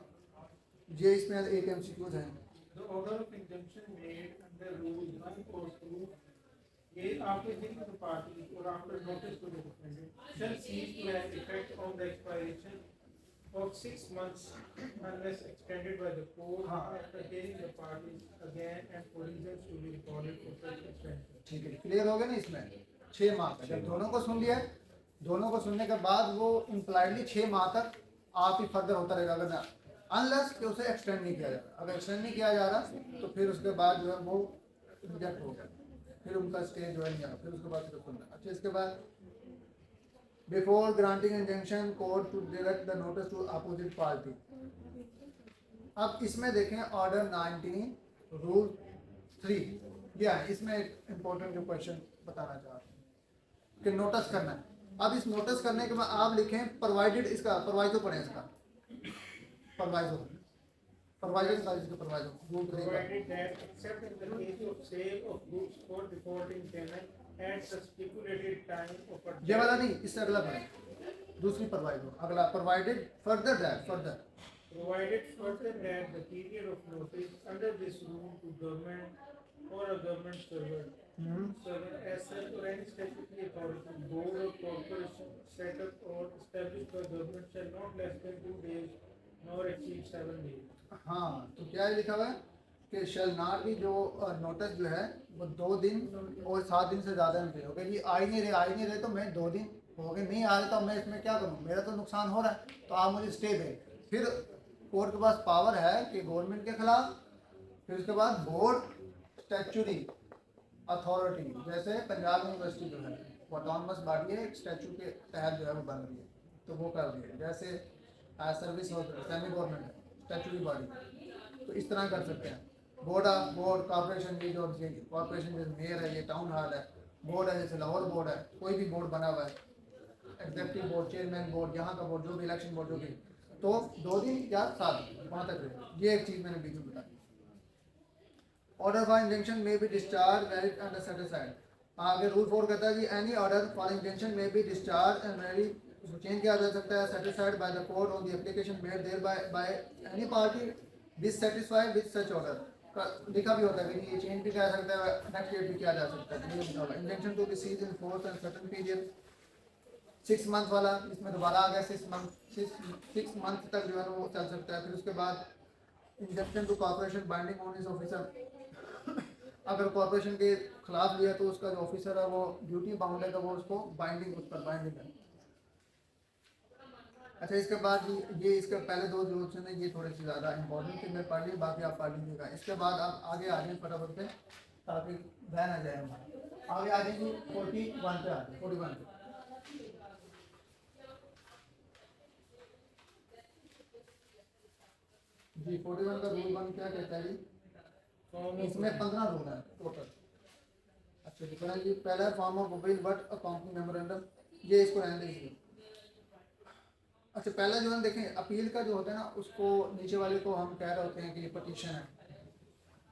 ये इसमें एक MCQ है। The order of injunction made under rule 1 or 2 after hearing of the parties or after notice to the defendant shall cease to have effect on the expiration of 6 months unless extended by the court after hearing the parties again and for reasons to be recorded for such extension. ठीक है, clear हो गया ना। इसमें 6 माह का, जब दोनों को सुन लिया, दोनों को सुनने के बाद वो इम्प्लाइडली 6 माह तक आप ही फर्दर होता रहेगा, अगर ना अनलेस कि उसे एक्सटेंड नहीं किया जा रहा। अगर एक्सटेंड नहीं किया जा रहा तो फिर उसके बाद जो है वो रिजेक्ट हो गया, फिर उनका स्टे जो है नहीं आया, फिर उसके बाद सिर्फ सुनना। अच्छा, इसके बाद before granting injunction court to direct the notice to opposite party. अब इसमें देखें ऑर्डर 19 रूल 3, या इसमें एक इम्पोर्टेंट जो क्वेश्चन बताना चाहते हैं कि नोटिस करना है। अब इस नोटिस करने के बाद आप लिखें प्रोवाइडेड, इसका प्रोवाइजो पढ़ें, इसका प्रोवाइजो रूल 3 का। Provided that except in the case of sale of goods for defaulting tenant at the stipulated time of a ये वाला नहीं, इससे अगला पढ़ें, दूसरी प्रोवाइजो, अगला provided further that provided further that the period of notice under this rule to government or a government servant as such or any statutory authority, board or corporation set up or established by government shall not less than 2 days nor exceed 7 days. हाँ, तो क्या लिखा हुआ है कि shall not भी जो notice जो है वो 2 दिन और 7 दिन से ज़्यादा नहीं हो गए। ये आ ही नहीं रहे तो मैं 2 दिन हो गए नहीं आ रहे तो मैं इसमें क्या करूँ, मेरा तो नुकसान हो रहा है, तो आप मुझे स्टे दें। फिर कोर्ट के पास पावर है कि गवर्नमेंट के खिलाफ, फिर उसके बाद बोर्ड स्टैचुरी अथॉरिटी, जैसे पंजाब यूनिवर्सिटी जो है वो ऑटोनमस बॉडी है, एक स्टैचू के तहत जो है वो बन रही है, तो वो कर रही है। जैसे सर्विस सेमी गवर्नमेंट है, स्टैचुरी बॉडी, तो इस तरह कर सकते हैं। बोर्ड कॉर्पोरेशन की जो कॉर्पोरेशन जैसे मेयर है, ये टाउन हॉल है, बोर्ड है जैसे लाहौर बोर्ड है, कोई भी बोर्ड बना हुआ है, एग्जीक्यूटिव बोर्ड, चेयरमैन बोर्ड, यहाँ का बोर्ड जो भी इलेक्शन बोर्ड जो भी, तो 2 दिन या 7 दिन वहाँ तक रहेगा। ये एक चीज़ मैंने बीच में बताई। Order for injunction may be discharge valid and satisfied. आगे रूल 4 कहता है जी any order for injunction may be discharge and valid, उसको चेंज किया जा सकता है satisfied by the court on the application made there by any party dissatisfied with such order. लिखा भी होता है कि ये चेंज भी किया जा सकता है, नेगेटिव भी किया जा सकता है। ये लिखा हुआ है injunction to be cease in force and certain period 6 month वाला, इसमें दोबारा आ गया 6 मंथ तक जो है वो चल सकता है। फिर उसके बाद injunction to corporation binding on his officer, अगर कॉर्पोरेशन के खिलाफ लिया तो उसका जो ऑफिसर है वो ड्यूटी बाउंड है, तो वो उसको बाइंडिंग, उस पर बाइंडिंग है। अच्छा इसके बाद ये इसके पहले दो जो ऑप्शन है ये थोड़े से ज़्यादा इंपॉर्टेंट थे, मैं पढ़ ली, बाकी आप पढ़ लीजिएगा। इसके बाद आप आगे आ जाए फटाफट से ताकि बह ना जाए हमारा। आगे आ जाएंगे 41 पे, आ जाए 41 पे। जी 41 का रूल 1 क्या कहता है जी? इसमें 15 रूल है टोटल। अच्छा जी पढ़ा जी। पहला form of mobile but a company memorandum, ये इसको रहने दीजिए। अच्छा पहला जो हम देखें अपील का जो होता है ना, उसको नीचे वाले को हम कह रहे होते हैं कि ये पटिशन है।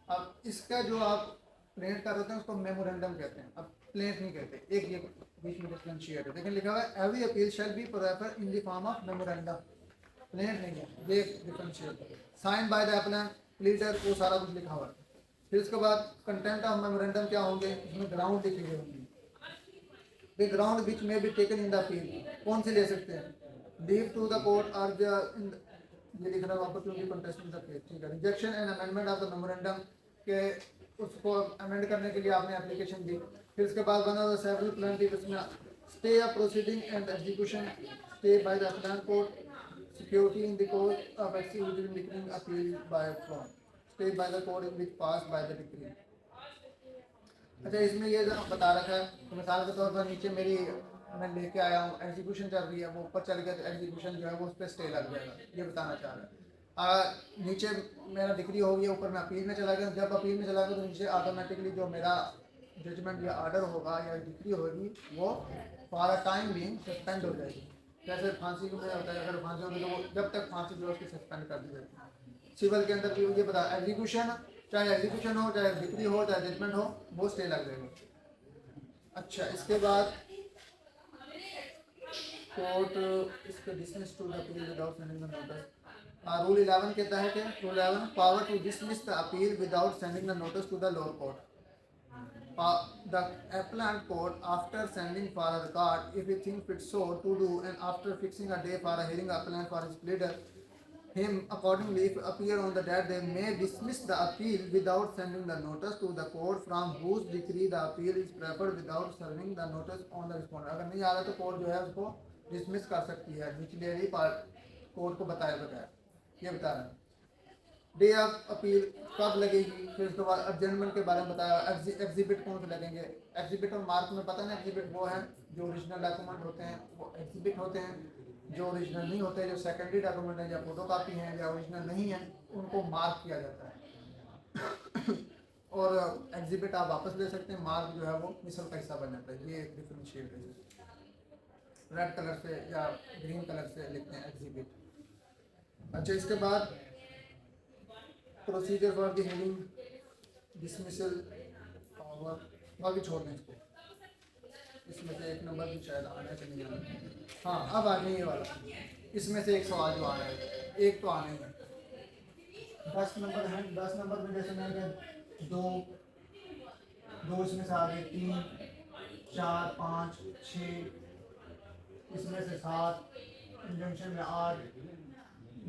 अब इसका जो आप प्लेंट कर रहे होते हैं उसको मेमोरेंडम कहते हैं, अब प्लेंट नहीं कहते। एक ये बीच में डिफरेंशिएट है, लेकिन लिखा हुआ है every appeal shall be prefer in the form of memorandum. Plaint नहीं है, ये डिफरेंशिएट है। साइन बाय द एप्लान प्लीडर, वो सारा कुछ लिखा हुआ है। फिर उसके बाद कंटेंट ऑफ मेमोरेंडम क्या होंगे, इसमें ग्राउंड लिखे गए होंगे। द ग्राउंड विच में be taken in the appeal, कौन से ले सकते हैं? लीव टू द कोर्ट और ये लिख रहा है अपॉर्चुनिटी कंटेस्टेंट द केस, ठीक है। Rejection and amendment of the memorandum के, उसको अमेंड करने के लिए आपने एप्लीकेशन दी। फिर उसके बाद बना द सेवरल प्लान, उसमें stay of proceeding and execution, stay by the plan court, security in the court of executive decreeing appeal by from, stay by the court in which pass by the decree. अच्छा इसमें ये जो बता रखा है, तो मिसाल के तौर पर नीचे मेरी मैं लेके आया हूँ, एग्जीक्यूशन चल रही है, वो ऊपर चल गया तो एग्जीक्यूशन जो है वो उस पर स्टे लग जाएगा, ये बताना चाह रहा है। नीचे मेरा डिग्री हो गया, ऊपर मैं अपील में चला गया, जब अपील में चला गया तो नीचे ऑटोमेटिकली जो मेरा जजमेंट या ऑर्डर होगा या डिग्री होगी वो for a time being suspend हो जाएगी। जैसे फांसी में होता है, अगर फांसी होगी तो वो जब तक फांसी जो है उसकी सस्पेंड कर दी जाती है। सिविल के अंदर भी ये बता, एग्जीक्यूशन चाहे एग्जीक्यूशन हो, चाहे डिग्री हो, चाहे जजमेंट हो, वो स्टे लग जाएगा। अच्छा इसके बाद कोर्ट इसको dismiss to the appeal without sending the notice. Rule 11 कहता है कि rule 11 power to dismiss the appeal without sending the notice to the lower court. The appellant court, after sending for a record, if he thinks fit so to do, and after fixing a day for a hearing appellant for his pleader, him accordingly if appear on the dead day may dismiss the appeal without sending the notice to the court from whose decree the appeal is preferred without serving the notice on the respondent। अगर नहीं आ रहा तो court जो है उसको dismiss कर सकती है निचले ही कोर्ट को बताए बगैर। ये बता रहा है डे ऑफ अपील कब लगेगी, फिर उसके बाद एडजमेंट के बारे में बताया, एग्जिबिट कौन से लगेंगे। एग्जिबिट और मार्क में पता ना, एग्जिबिट वो है जो ओरिजिनल डॉक्यूमेंट होते हैं वो एग्जिबिट होते हैं, जो ओरिजिनल नहीं होते, जो सेकेंडरी डॉक्यूमेंट है या फोटो कापी हैं या ओरिजिनल नहीं है उनको मार्क किया जाता है। और एग्जिबिट आप वापस ले सकते हैं, मार्क जो है वो मिसल का हिस्सा बन जाता है। ये डिफरेंशिएट है, रेड कलर से या ग्रीन कलर से लिखते हैं एग्जिबिट। अच्छा इसके बाद procedure for the hearing, dismissal power, बाकी छोड़ दें इसको। इसमें से एक नंबर भी शायद आना चाहिए, नहीं आना। हाँ अब आ गई ये वाला, इसमें से एक सवाल जो आ रहा है, एक तो आने में 10 नंबर है, 10 नंबर में जैसे मैंने दो इसमें से आ गए, 3 4 5 6, इसमें से 7, इंजंक्शन में 8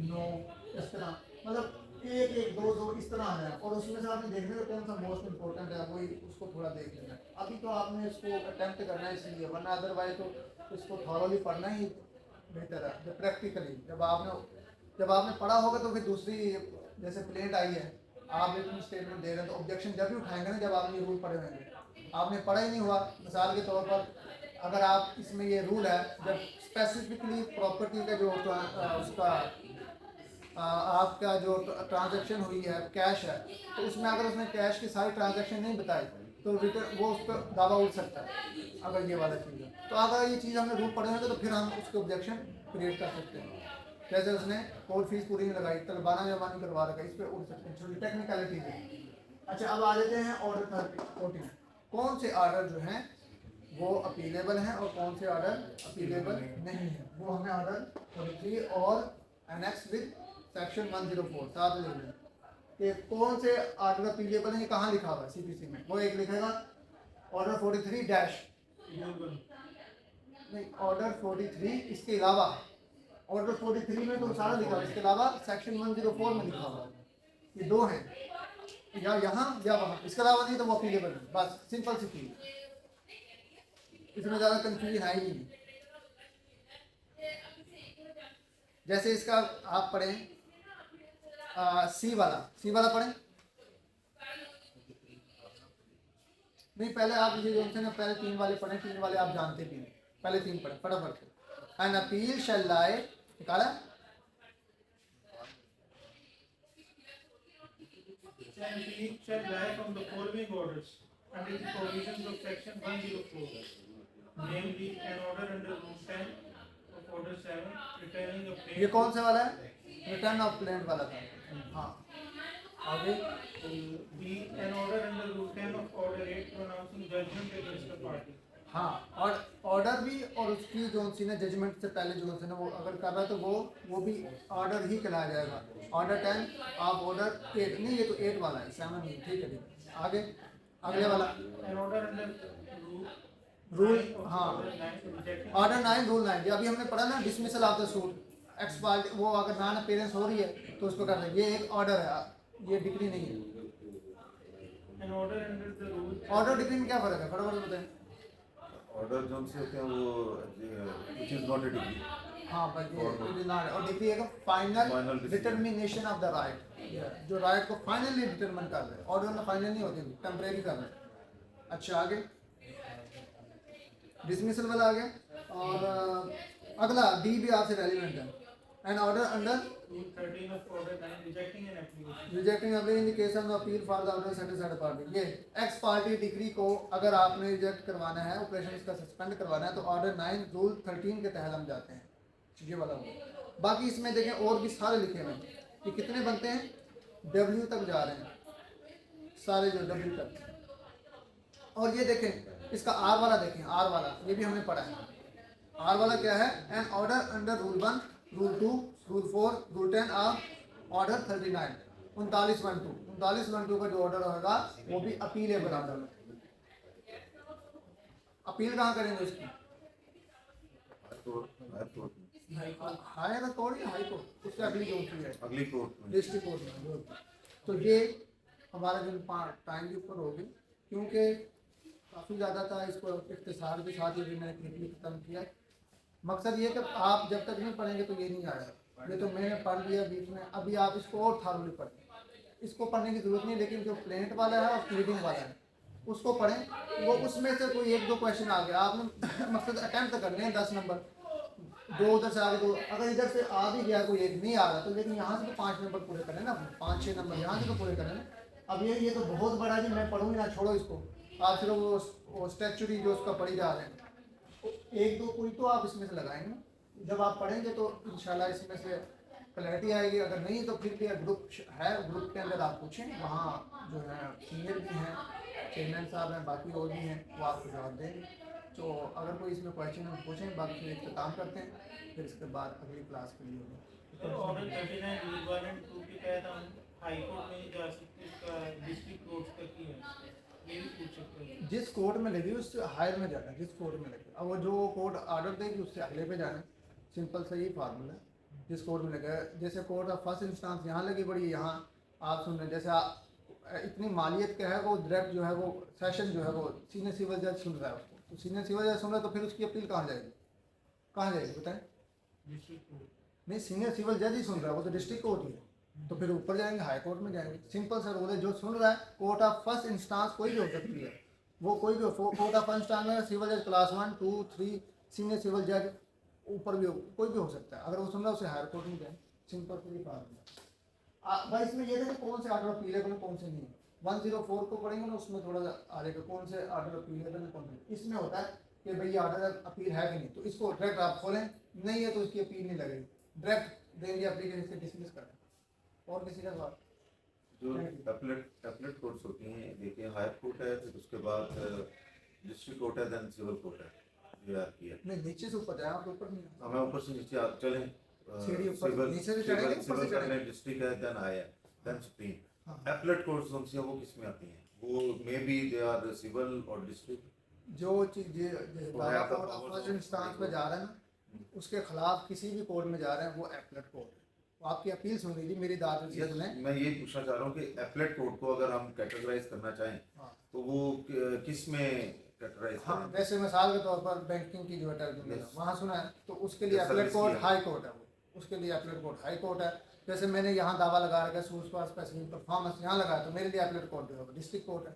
9, इस तरह मतलब 1 1 2 2 इस तरह है। और उसमें से आपने देखने का कौन सा मोस्ट इम्पोर्टेंट है वही उसको थोड़ा देख लेना है। अभी तो आपने इसको अटेम्प्ट करना है इसलिए, वरना अदरवाइज तो इसको थॉरोली पढ़ना ही बेहतर है। जब प्रैक्टिकली जब आपने पढ़ा होगा तो फिर दूसरी जैसे प्लेंट आई है, आप एक स्टेटमेंट दे रहे हैं तो ऑब्जेक्शन जब भी उठाएंगे ना जब आपने ये रूल पढ़े होंगे। आपने पढ़ा ही नहीं हुआ, मिसाल के तौर पर अगर आप इसमें ये रूल है जब स्पेसिफिकली प्रॉपर्टी का जो उसका आपका जो ट्रांजैक्शन हुई है कैश है, तो उसमें अगर उसने कैश की सारी ट्रांजैक्शन नहीं बताई तो रिटर्न वो उस पर दावा उठ सकता है अगर ये वाला चीज़ है। तो अगर ये चीज़ हमने रूल पढ़े होंगे तो फिर हम उसके ऑब्जेक्शन क्रिएट कर सकते हैं। जैसे उसने कोर्ट फीस पूरी नहीं लगाई, तलबाना जमा नहीं करवा रखा, इस पर उठ सकते हैं, छोटी टेक्निकलिटी है। अच्छा अब आ जाते हैं ऑर्डर 14, कौन से ऑर्डर जो हैं वो अपीलेबल हैं और कौन से ऑर्डर अपीलेबल नहीं है। वो हमें ऑर्डर 43 और एनेक्स विद सेक्शन 104 साथ ले लें कि कौन से ऑर्डर अपीलेबल है। कहाँ लिखा हुआ है सीपीसी में, वो एक लिखेगा ऑर्डर 43 डैश नहीं, ऑर्डर 43 इसके अलावा ऑर्डर 43 में तो सारा लिखा हुआ है, इसके अलावा सेक्शन 104 में लिखा हुआ है। ये दो हैं, या यहाँ या वहाँ, इसके अलावा नहीं तो वो अपीलेबल है। बस सिंपल सी चीज, इसमें ज़्यादा कंफ्यूजन है ही नहीं। जैसे इसका आप पढ़ें सी वाला पढ़ें। नहीं, पहले आप ये जो ना पहले 3 वाले पढ़ें, 3 वाले आप जानते भी नहीं, पहले 3 पढ़ें फटाफट से। एन अपील शैल लाई, निकाला। An appeal shall lie from the following orders under the provisions of section 104, namely an order under Rule 10 of Order 7 returning a ये plain कौन सा वाला है? रिटर्न ऑफ प्लेंट वाला था। हाँ, आगे B, an order under Rule 10 of Order 8 pronouncing judgment against the party. हाँ, और ऑर्डर भी, और उसकी जो सी ना जजमेंट से पहले जो सी ना वो अगर कर रहा है तो वो भी ऑर्डर ही कहलाया जाएगा। ऑर्डर 10 आप ऑर्डर 8 नहीं, ये तो 8 वाला है, 7 नहीं, ठीक है ठीक है। आगे अगले वाला An order under rule, 9 of हाँ Order 9 rejecting ऑर्डर 9 रूल 9 ये अभी हमने पढ़ा ना, dismissal of the suit x party, वो अगर नॉन अपीयरेंस हो रही है तो उसको कर दें। ये एक ऑर्डर है, ये डिग्री नहीं है। an order under the Rule order degree में क्या फर्क है, फटाफट बताएं। ऑर्डर जो से होते हैं वो which is not a degree. हाँ बस ये नॉट, और डिग्री है final Final decision. Determination of the right, जो राइट को फाइनली डिटरमिन कर रहे हैं। ऑर्डर में फाइनल नहीं होती, टेम्परेरी कर रहे हैं। अच्छा आगे डिसमिसल वाला आ गया, और अगला डी भी आपसे रेलिवेंट है। An order under Rule 13 of Order 9 rejecting an application. Rejecting appeal in the case of appeal for the order satisfied party. ये एक्स पार्टी डिग्री को अगर आपने रिजेक्ट करवाना है, ऑपरेशन इसका सस्पेंड करवाना है, तो ऑर्डर 9 रूल 13 के तहत हम जाते हैं, ये वाला होगा। बाकी इसमें देखें और भी सारे लिखे हुए हैं कि कितने बनते हैं, डब्ल्यू तक जा रहे हैं सारे, जो डब्ल्यू तक। और ये देखें इसका आर वाला, देखें आर वाला ये भी हमने पढ़ा है। आर वाला क्या है, an order under rule 1 rule 2 rule 4 rule 10 of order 39 39(1)(2) का जो ऑर्डर होगा वो भी अपील है बराबर में। अपील कहाँ करेंगे उसकी, हाई कोर्ट या हाई कोर्ट, उससे अगली जो होती है अगली कोर्ट में डिस्ट्रिक्ट कोर्ट में जो होती है। तो ये हमारा जो टाइम के ऊपर होगी, क्योंकि काफ़ी ज़्यादा था, इसको इख्तिसार के साथ ये मैंने क्विकली ख़त्म किया। मकसद ये कि आप जब तक नहीं पढ़ेंगे तो ये नहीं आएगा। ये तो मैंने पढ़ लिया बीच में, अभी आप इसको और थारोली पढ़ें। इसको पढ़ने की ज़रूरत नहीं, लेकिन जो प्लेंट वाला है और प्लीडिंग वाला है उसको पढ़ें। वो उसमें से कोई 1-2 क्वेश्चन आ गया, आपने मकसद अटैम्प्ट करने हैं 10 नंबर, 2 उधर से आ गए, 2 अगर इधर से आ भी गया कोई एक नहीं आ रहा तो, लेकिन यहाँ से तो 5 नंबर पूरे करें ना, 5-6 नंबर यहाँ से तो पूरे करें ना। अब ये तो बहुत बड़ा जी, मैं पढ़ूँगी ना, छोड़ो इसको, आप सिर्फ वो स्टैचुरी जो उसका पढ़ी जा रहे हैं, 1-2 पूरी तो आप इसमें से लगाएंगे ना। जब आप पढ़ेंगे तो इंशाल्लाह इसमें से क्लैरिटी आएगी। अगर नहीं तो फिर भी ग्रुप है, ग्रुप के अंदर आप पूछें, वहाँ जो है सीनियर भी हैं, चेयरमैन साहब हैं, बाकी और भी हैं, वो आपको जवाब देंगे। तो अगर कोई इसमें क्वेश्चन हम पूछें, बाकी फिर इख्तिताम करते हैं, फिर इसके बाद अगली क्लास के लिए होगा। तो ऑर्डर 39 रूल 1 and 2 के तहत हम हाई कोर्ट में नहीं जा सकते, इसका डिस्ट्रिक्ट कोर्ट तक ही है, ये भी पूछ सकते हैं। जिस कोर्ट में लगी उससे हायर में जाना है, जिस कोर्ट में लगे। अब वो जो कोर्ट ऑर्डर देगी उससे अगले पे जाना है, सिंपल सा ही फार्मूला है। जिस कोर्ट में लगा, जैसे कोर्ट ऑफ फर्स्ट इंस्टांस यहाँ लगी पड़ी है, यहाँ आप सुन रहे हैं, जैसे इतनी मालियत का है, वो डायरेक्ट जो है वो सेशन जो है वो सीनियर सिविल जज सुन रहा है उसको, तो सीनियर सिविल जज सुन रहा है, तो फिर उसकी अपील कहाँ जाएगी, कहाँ जाएगी बताएं? District court. नहीं, सीनियर सिविल जज ही सुन रहा है, वो तो डिस्ट्रिक्ट कोर्ट ही है, तो फिर ऊपर जाएंगे, हाई कोर्ट में जाएंगे। सिंपल सा रूल है, जो सुन रहा है कोर्ट ऑफ फर्स्ट इंस्टांस कोई भी हो सकती है, वो कोई भी कोर्ट ऑफ फर्स्ट इंस्टांस में सिविल जज क्लास 1, 2, 3 सीनियर सिविल जज ऊपर भी कोई भी हो सकता है। अगर वो सुन रहा है उसे हायर कोर्ट में जाए, सिंपल सी बात। भाई इसमें ये था कि कौन से ऑर्डर अपीलेबल कौन से नहीं। 104 को पढ़ेंगे ना, उसमें थोड़ा सा आ जाएगा कौन से ऑर्डर अपीलेबल है कौन से। इसमें होता है कि भाई ऑर्डर अपील है कि नहीं, तो इसको डायरेक्ट आप खोलें, नहीं है तो इसकी अपील नहीं लगेगी, डायरेक्ट देंगे एप्लीकेशन से डिसमिस कर दें। और किसी का सवाल? जो एपलेट कोर्ट्स होती हैं, देखिए हायर कोर्ट है, फिर उसके बाद डिस्ट्रिक्ट कोर्ट है, देन सिविल कोर्ट है, ये आपकी है। नहीं, नीचे से ऊपर जाए, आप ऊपर नहीं। हमें ऊपर से नीचे आप चलें, सीढ़ी ऊपर नीचे से चढ़ेंगे, ऊपर से चढ़ेंगे। डिस्ट्रिक्ट है, देन हायर, देन सुप्रीम। हाँ। एपलेट कोर्ट्स जो हैं वो किस में आती हैं? वो may be they are civil और डिस्ट्रिक्ट। जो चीज़ फर्स्ट इंस्टांस में जा रहा है ना, उसके खिलाफ किसी भी कोर्ट में जा रहे हैं, वो एपलेट कोर्ट है। वो आपकी अपील सुन लीजिए, मेरी दाद से सुनें। मैं ये पूछना चाह रहा हूँ कि एपलेट कोर्ट को अगर हम कैटेगराइज करना चाहें, हाँ। तो वो किस में कैटेगराइज हाँ, करें? वैसे मिसाल के तौर पर बैंकिंग की जो है टर्जुमे Yes. वहाँ सुना है, तो उसके लिए जैसा एपलेट कोर्ट इसकी- हाई कोर्ट है वो। उसके लिए एपलेट कोड हाई कोर्ट है। जैसे मैंने यहाँ दावा लगा रखा है सूज फॉर स्पेसिफिक परफॉर्मेंस, यहाँ लगाया तो मेरे लिए एपलेट कोर्ट जो है डिस्ट्रिक्ट कोर्ट है,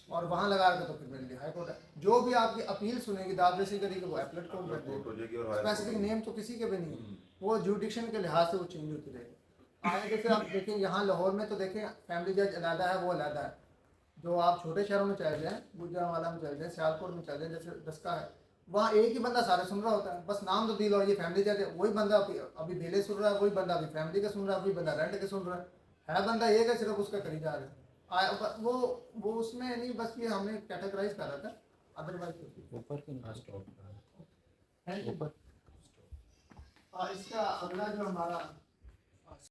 और वहाँ लगा रखा तो फिर मेरे लिए हाई कोर्ट है। जो भी आपकी अपील सुनेगी दाद रेसी करेगी वो एपलेट कोर्ट बैठ कोर्ट हो जाएगी और हायर स्पेसिफिक कोर्ट नेम तो किसी के भी नहीं है, वो जुडिक्शन के लिहाज से वो चेंज होती रहेगी। आगे जैसे आप देखें यहाँ लाहौर में तो देखें फैमिली जज अलहदा है, वो अलहदा है। जो आप छोटे शहरों में चले जाएँ, गुजरांवाला में चले जाएँ, सियालकोट में चले जाएँ, जैसे दस्का है, वहाँ एक ही बंदा सारे सुन रहा होता है, बस नाम तो दिल और ये फैमिली जज है, वही बंदा अभी बेले सुन रहा है, वही बंदा अभी फैमिली का सुन रहा है, वही बंदा रेंट के सुन रहा है बंदा एक है, सिर्फ उसका करी जा रहा है। वो उसमें नहीं, बस ये हमने कैटेगराइज करा था, अदरवाइज ऊपर की स्टॉप इसका अगला जो हमारा